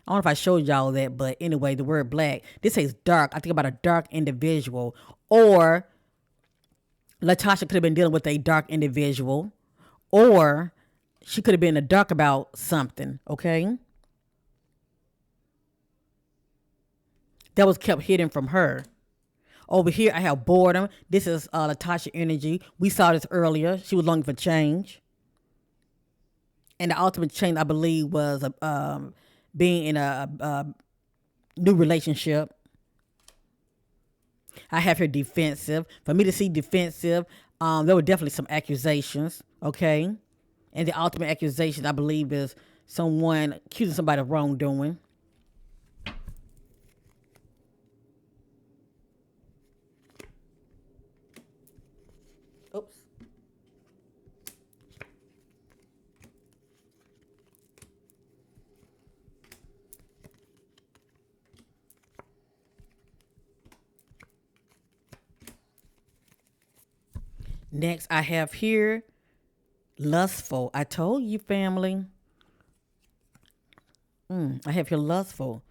I don't know if I showed y'all that, but anyway, the word black. This says dark. I think about a dark individual, or Latasha could have been dealing with a dark individual, or she could have been in the dark about something, okay? That was kept hidden from her. Over here, I have boredom. This is Latasha energy. We saw this earlier. She was longing for change. And the ultimate change, I believe, was being in a new relationship. I have her defensive. For me to see defensive, there were definitely some accusations, okay? And the ultimate accusation, I believe, is someone accusing somebody of wrongdoing. Oops. Next, I have here lustful. I told you, family. I have here lustful.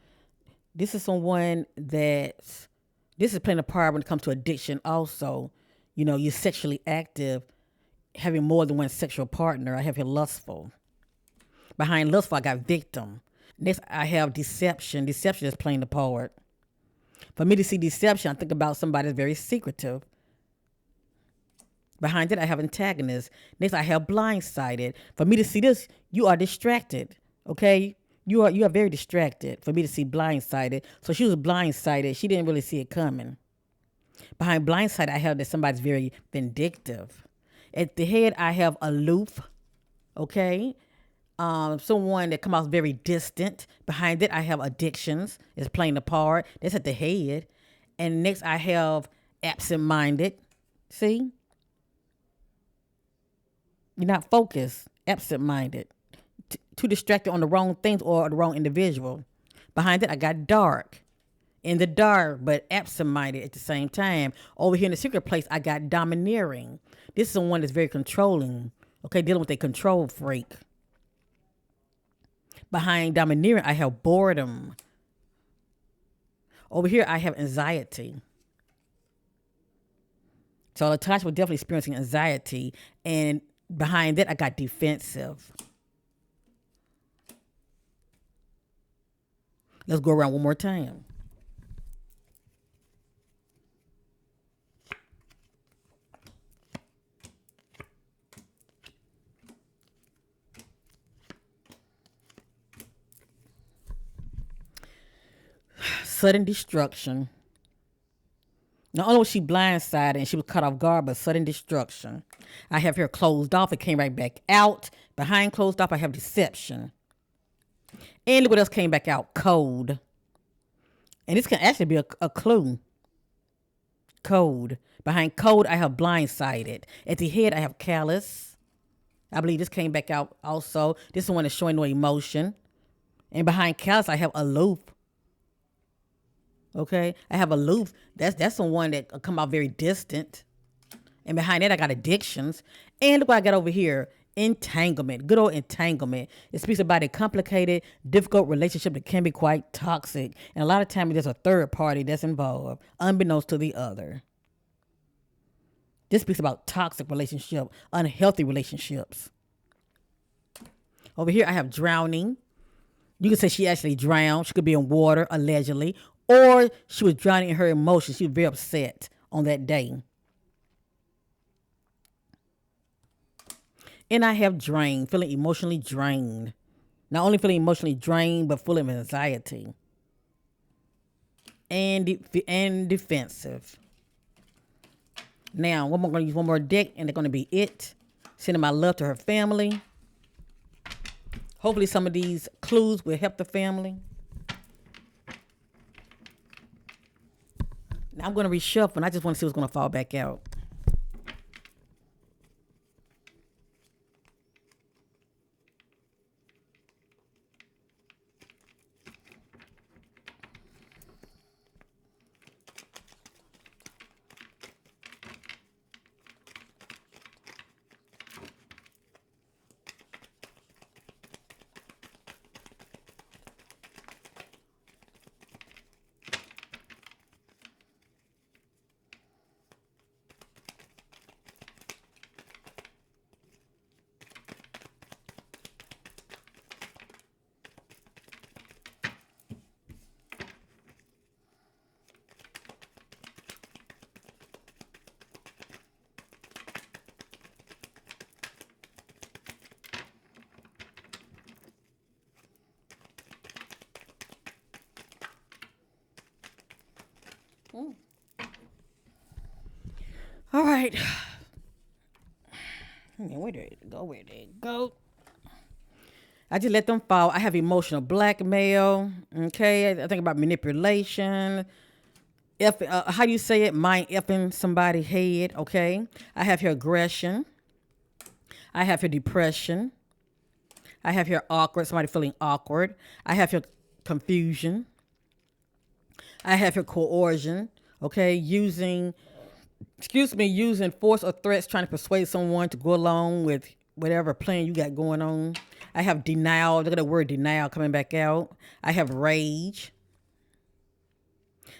This is someone that this is playing a part when it comes to addiction. Also, you know, you're sexually active, having more than one sexual partner. I have here lustful. Behind lustful, I got victim. Next, I have deception. Deception is playing the part. For me to see deception, I think about somebody that's very secretive. Behind it, I have antagonist. Next, I have blindsided. For me to see this, you are distracted. Okay, you are very distracted. For me to see blindsided, so she was blindsided. She didn't really see it coming. Behind blindsided, I have that somebody's very vindictive. At the head, I have aloof. Okay, someone that come off very distant. Behind it, I have addictions. It's playing the part. That's at the head. And next, I have absent-minded. See? You're not focused, absent-minded, too distracted on the wrong things or the wrong individual. Behind it, I got dark. In the dark, but absent-minded at the same time. Over here in the secret place, I got domineering. This is someone that's very controlling. Okay, dealing with a control freak. Behind domineering, I have boredom. Over here, I have anxiety. So Latasha was definitely experiencing anxiety, and behind that, I got defensive. Let's go around one more time. Sudden destruction. Not only was she blindsided and she was caught off guard, but sudden destruction. I have here closed off. It came right back out. Behind closed off, I have deception. And look what else came back out. Code. And this can actually be a clue. Code. Behind code, I have blindsided. At the head, I have callous. I believe this came back out also. This is one that's showing no emotion. And behind callous, I have aloof. Okay, I have aloof. That's the one that come out very distant. And behind that, I got addictions. And look what I got over here. Entanglement. Good old entanglement. It speaks about a complicated, difficult relationship that can be quite toxic. And a lot of times there's a third party that's involved, unbeknownst to the other. This speaks about toxic relationship, unhealthy relationships. Over here, I have drowning. You can say she actually drowned. She could be in water, allegedly. Or she was drowning in her emotions. She was very upset on that day. And I have drained, feeling emotionally drained. Not only feeling emotionally drained, but full of anxiety. And defensive. Now, I'm going to use one more deck, and they're going to be it. Sending my love to her family. Hopefully some of these clues will help the family. Now I'm going to reshuffle, and I just want to see what's going to fall back out. All right. Where did it go? Where did it go? I just let them fall. I have emotional blackmail. Okay, I think about manipulation. How do you say it? Mind effing somebody's head. Okay, I have here aggression. I have here depression. I have here awkward. Somebody feeling awkward. I have here confusion. I have here coercion. Okay, using force or threats, trying to persuade someone to go along with whatever plan you got going on. I have denial. Look at the word denial coming back out. I have rage.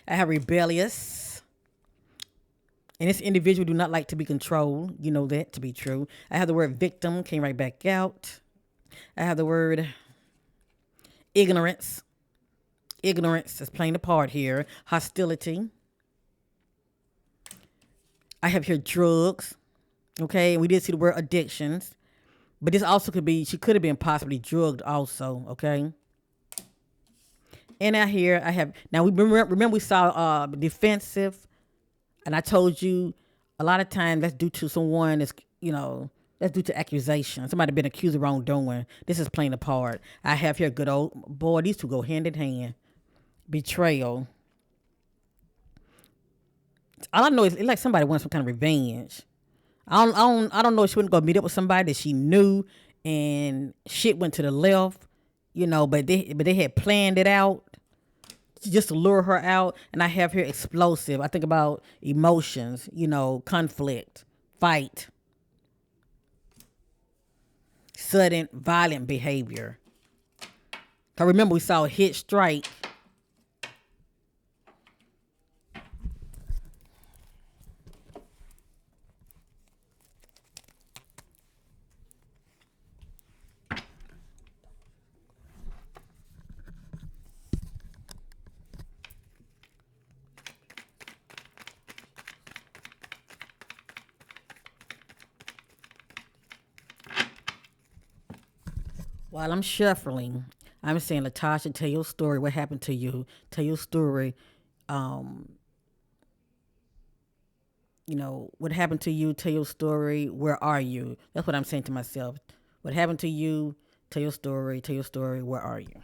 I have rebellious. And this individual do not like to be controlled. You know that to be true. I have the word victim came right back out. I have the word ignorance. Ignorance is playing a part here. Hostility. I have here drugs. Okay, and we did see the word addictions. But this also could be, she could have been possibly drugged also, okay? And out here, I have, now we remember we saw defensive, and I told you a lot of times that's due to someone that's, that's due to accusation. Somebody been accused of wrongdoing. This is playing a part. I have here good old, boy, these two go hand in hand. Betrayal. All I know is it's like somebody wants some kind of revenge. I don't know if she wasn't gonna meet up with somebody that she knew and shit went to the left, but they had planned it out just to lure her out. And I have here explosive. I think about emotions, conflict, fight, sudden violent behavior. I remember we saw a hit strike. While I'm shuffling, I'm saying, Latasha, tell your story. What happened to you? Tell your story. Um, what happened to you? Tell your story. Where are you? That's what I'm saying to myself. What happened to you? Tell your story. Tell your story. Where are you?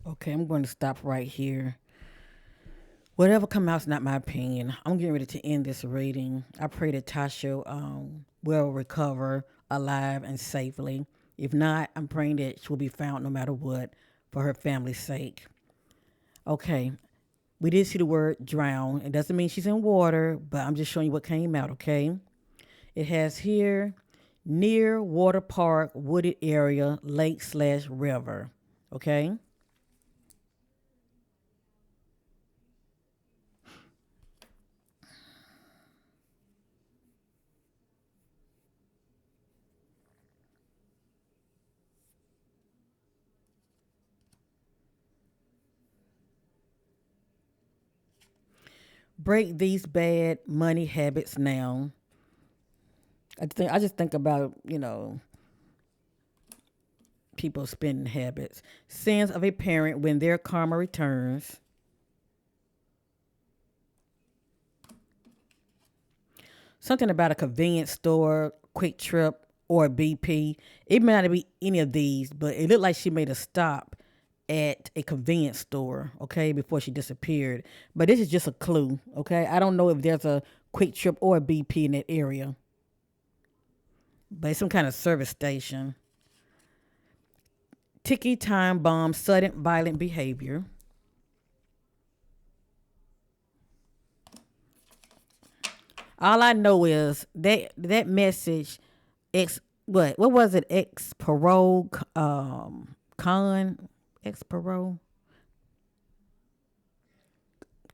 Okay, I'm going to stop right here. Whatever come out's not my opinion. I'm getting ready to end this reading. I pray that Tasha will recover alive and safely. If not, I'm praying that she will be found no matter what for her family's sake. Okay, we did see the word drown. It doesn't mean she's in water, but I'm just showing you what came out, okay? It has here near water park, wooded area, lake slash river, okay? Break these bad money habits now. I just think about, people's spending habits. Sins of a parent when their karma returns. Something about a convenience store, quick trip, or a BP. It may not be any of these, but it looked like she made a stop at a convenience store, okay, before she disappeared. But this is just a clue, okay? I don't know if there's a quick trip or a BP in that area, but it's some kind of service station. Ticky time bomb, sudden violent behavior. All I know is that message, ex what was it? Ex parole con ex parole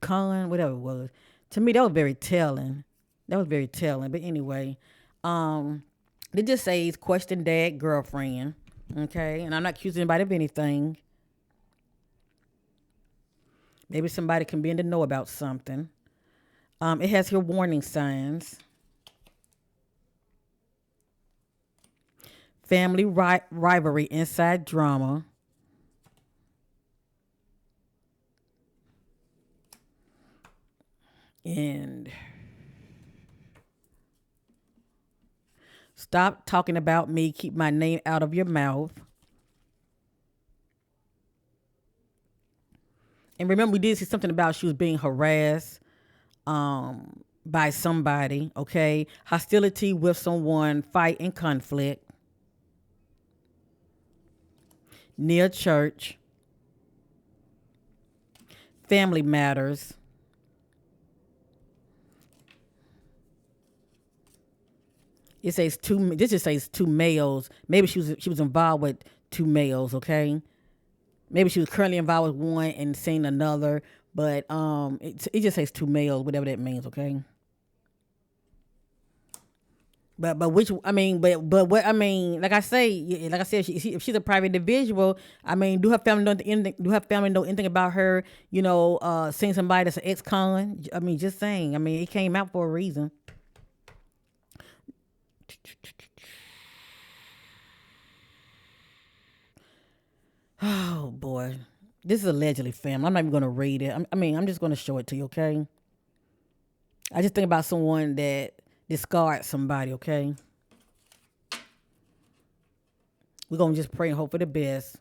con whatever it was. To me, that was very telling. That was very telling. But anyway, um, they just say it's question dad girlfriend. Okay, and I'm not accusing anybody of anything. Maybe somebody can be in the know about something. It has here warning signs. Family rivalry, inside drama, and stop talking about me. Keep my name out of your mouth. And remember, we did see something about she was being harassed by somebody. Okay, hostility with someone, fight and conflict near church, family matters. It says two. This just says two males. Maybe she was involved with two males. Okay, maybe she was currently involved with one and seeing another. But it just says two males, whatever that means. Okay. But which I mean, but what I mean, like I said, if she's a private individual, I mean, do her family know anything? Do her family know anything about her? Seeing somebody that's an ex-con. I mean, just saying. I mean, it came out for a reason. Oh boy, this is allegedly family. I'm not even gonna read it. I'm just gonna show it to you. Okay. I just think about someone that discards somebody. Okay. We're gonna just pray and hope for the best.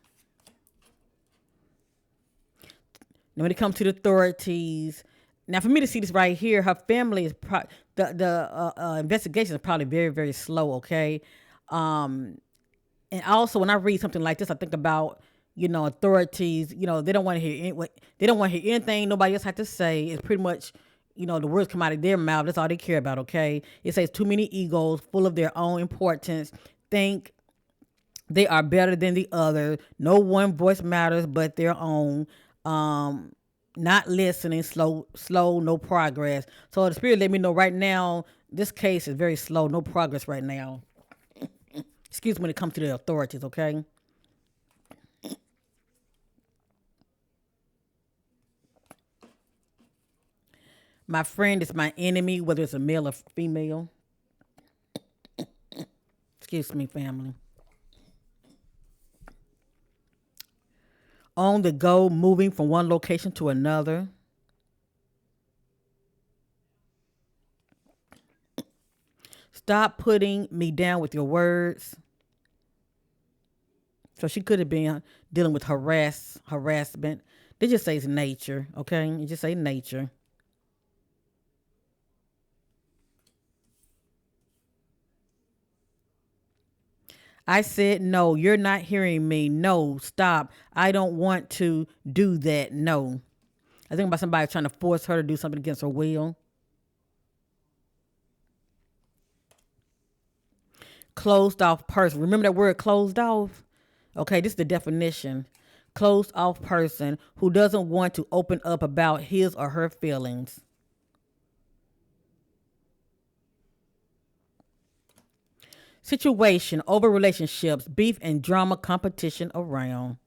Now, when it comes to the authorities, now for me to see this right here, her family is the investigation is probably very very slow. Okay, and also when I read something like this, I think about authorities. They don't want to hear they don't want to hear anything nobody else had to say. It's pretty much the words come out of their mouth. That's all they care about. Okay, it says too many egos, full of their own importance. Think they are better than the other. No one voice matters but their own. Not listening, slow, no progress. So the spirit let me know right now, this case is very slow, no progress right now. Excuse me, when it comes to the authorities, okay? My friend is my enemy, whether it's a male or female. Excuse me, family. On the go, moving from one location to another. Stop putting me down with your words. So she could have been dealing with harassment. They just say it's nature, okay? You just say nature. I said no. You're not hearing me. No, stop. I don't want to do that. No. I think about somebody trying to force her to do something against her will. Closed off person. Remember that word closed off? Okay, this is the definition. Closed off person who doesn't want to open up about his or her feelings. Situation over relationships, beef and drama, competition around.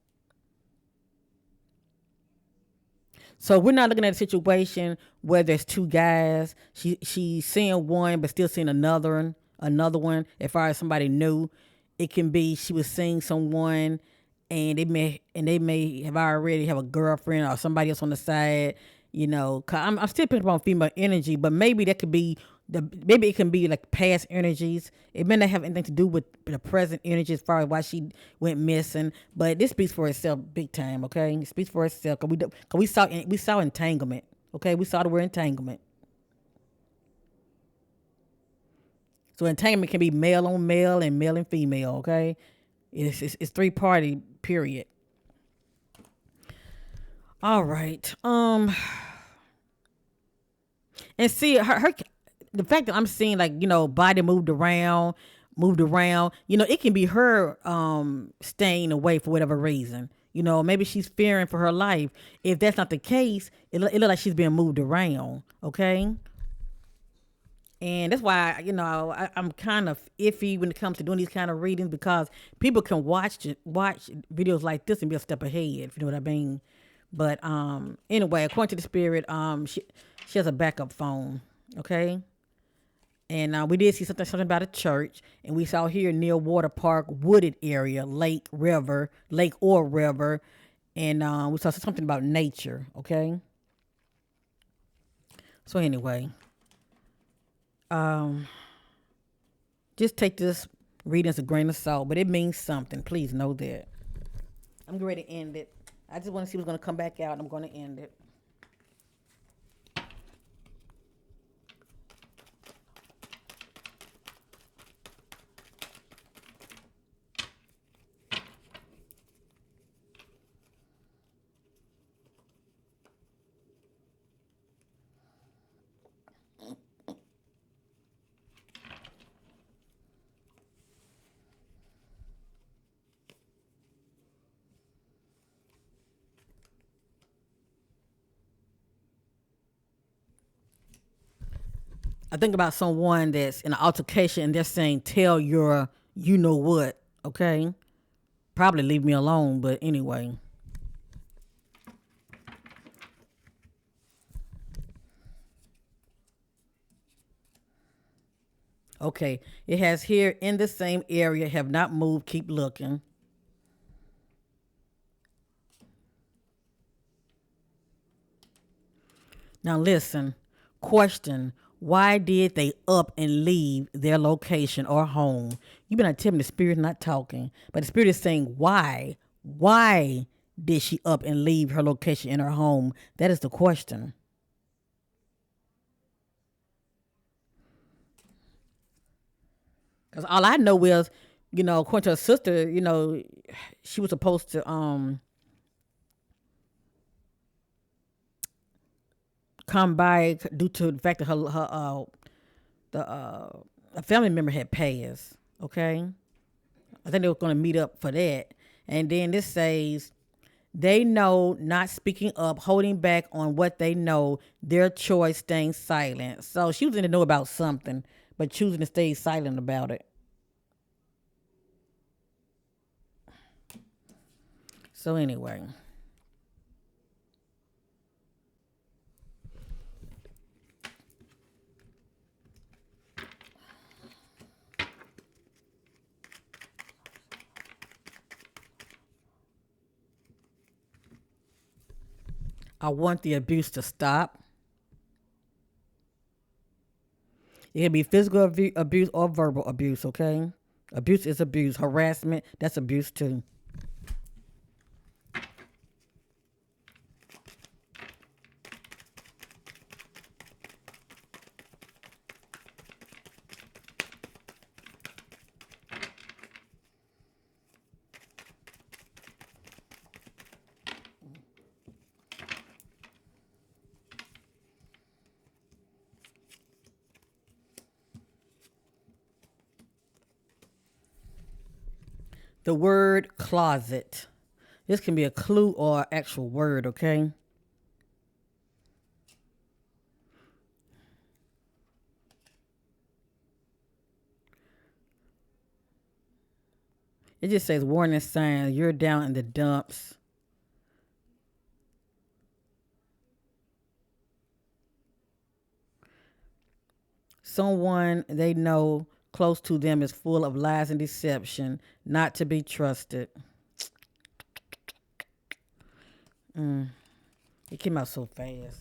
So we're not looking at a situation where there's two guys. She's seeing one but still seeing another one. As far as somebody new, it can be she was seeing someone and they may have already have a girlfriend or somebody else on the side. You know, i I'm still picking up on female energy, but maybe that could be maybe it can be like past energies. It may not have anything to do with the present energy as far as why she went missing. But this speaks for itself, big time. Okay, it speaks for itself because we saw entanglement. Okay, we saw the word entanglement. So entanglement can be male on male and male and female. Okay, it's three party period. All right. And see her the fact that I'm seeing like body moved around. It can be her staying away for whatever reason. Maybe she's fearing for her life. If that's not the case, it look like she's being moved around. Okay. And that's why I'm kind of iffy when it comes to doing these kind of readings because people can watch videos like this and be a step ahead. If you know what I mean. But anyway, according to the spirit, she has a backup phone. Okay. And we did see something about a church, and we saw here near water park, wooded area, lake or river, and we saw something about nature. Okay. So anyway, just take this reading as a grain of salt, but it means something. Please know that. I'm ready to end it. I just want to see what's going to come back out, and I'm going to end it. I think about someone that's in an altercation and they're saying, tell your you know what, okay? Probably leave me alone, but anyway. Okay, it has here in the same area, have not moved, keep looking. Now listen, question, why did they up and leave their location or home? You better not tell me the spirit not talking, but the spirit is saying why? Why did she up and leave her location in her home? That is the question. Because all I know is, according to her sister, she was supposed to come by due to the fact that a family member had passed. Okay, I think they were going to meet up for that. And then this says they know not speaking up, holding back on what they know, their choice staying silent. So she was in the know about something, but choosing to stay silent about it. So anyway, I want the abuse to stop. It can be physical abuse or verbal abuse, okay? Abuse is abuse. Harassment, that's abuse too. The word closet. This can be a clue or actual word, okay? It just says warning sign. You're down in the dumps. Someone they know close to them is full of lies and deception, not to be trusted. It came out so fast.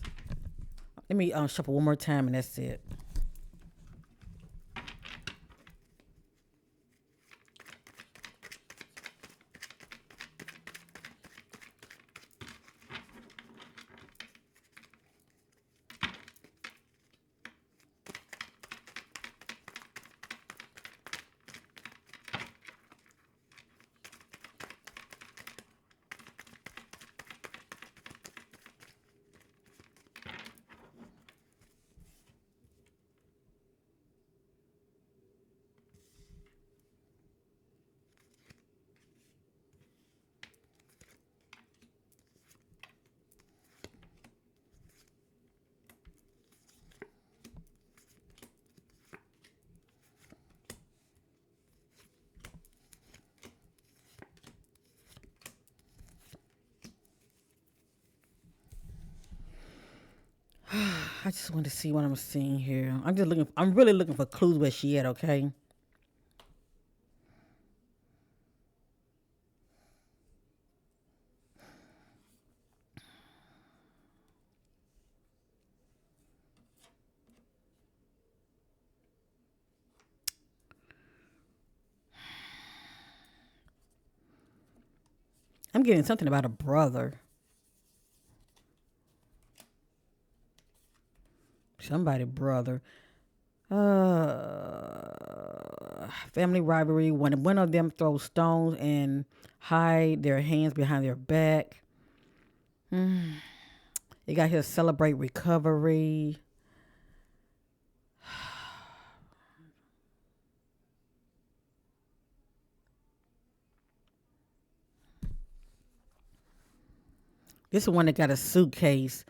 Let me shuffle one more time and that's it. I just want to see what I'm seeing here. I'm just looking. I'm really looking for clues where she at. Okay. I'm getting something about a brother. Somebody brother. Family rivalry. When one of them throws stones and hide their hands behind their back. They got here to celebrate recovery. This is one that got a suitcase.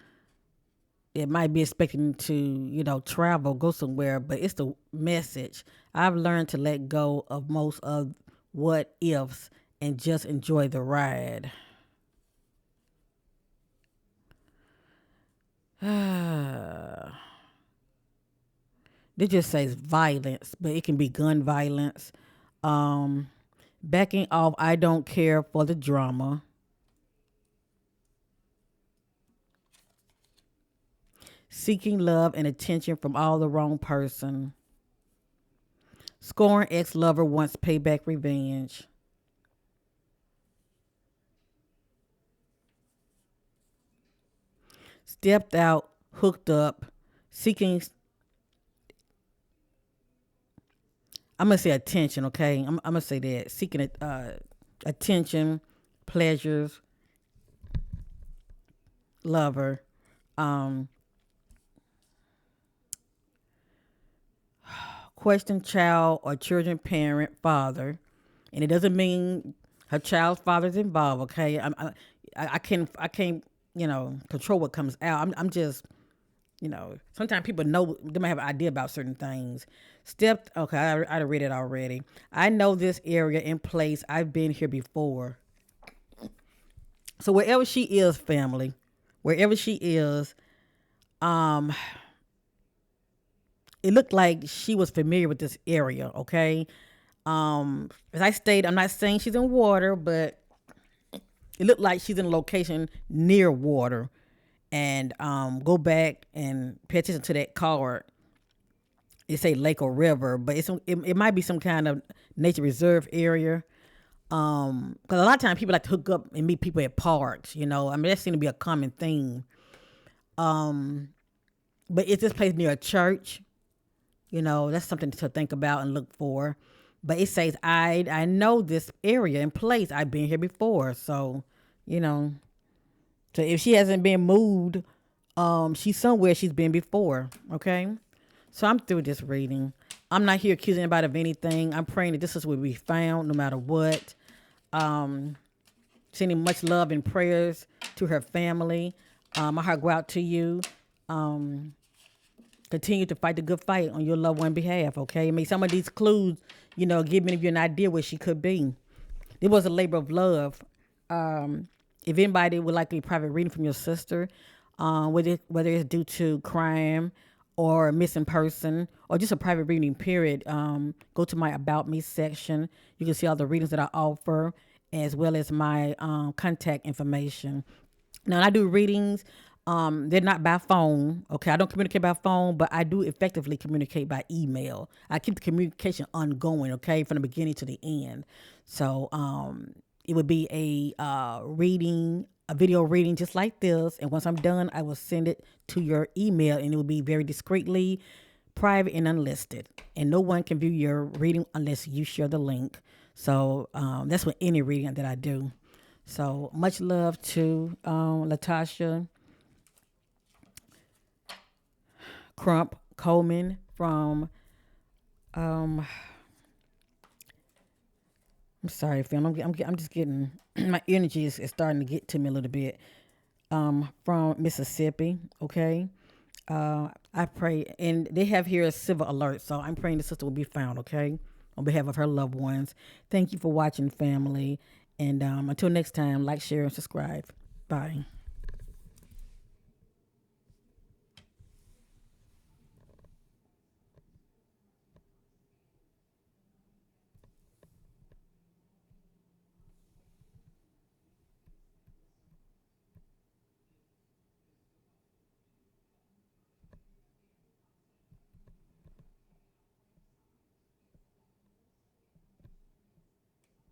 It might be expecting to, travel, go somewhere, but it's the message. I've learned to let go of most of what ifs and just enjoy the ride. This just says violence, but it can be gun violence. Um, Backing off, I don't care for the drama. Seeking love and attention from all the wrong person. Scorn ex lover wants payback revenge. Stepped out, hooked up, seeking. I'm gonna say attention, okay? I'm gonna say that seeking attention, pleasures, lover, um, question child or children parent father, and it doesn't mean her child's father's involved. Okay, I can't control what comes out. I'm just sometimes people know they might have an idea about certain things. Step okay, I read it already. I know this area in place. I've been here before. So wherever she is, family, wherever she is, um, it looked like she was familiar with this area. Okay, as I stated, I'm not saying she's in water, but it looked like she's in a location near water. And go back and pay attention to that card. It say lake or river, but it might be some kind of nature reserve area. Because a lot of times people like to hook up and meet people at parks. I mean that seems to be a common thing. But is this place near a church? That's something to think about and look for. But it says I know this area and place. I've been here before, so you know. So if she hasn't been moved, she's somewhere she's been before. Okay, so I'm through this reading. I'm not here accusing anybody of anything. I'm praying that this is where we found, no matter what. Sending much love and prayers to her family. My heart go out to you. Continue to fight the good fight on your loved one behalf, okay? I mean, some of these clues, give many of you an idea where she could be. It was a labor of love. If anybody would like a private reading from your sister, whether it's due to crime or a missing person or just a private reading period, go to my About Me section. You can see all the readings that I offer as well as my contact information. Now, I do readings. They're not by phone. Okay, I don't communicate by phone, but I do effectively communicate by email. I keep the communication ongoing. Okay, from the beginning to the end. So it would be a video reading just like this, and once I'm done, I will send it to your email, and it will be very discreetly private and unlisted, and no one can view your reading unless you share the link. So that's with any reading that I do. So much love to Latasha Crump Coleman from. I'm sorry, fam. I'm just getting my energy is starting to get to me a little bit. From Mississippi. Okay. I pray, and they have here a civil alert, so I'm praying the sister will be found. Okay, on behalf of her loved ones. Thank you for watching, family, and until next time, like, share, and subscribe. Bye.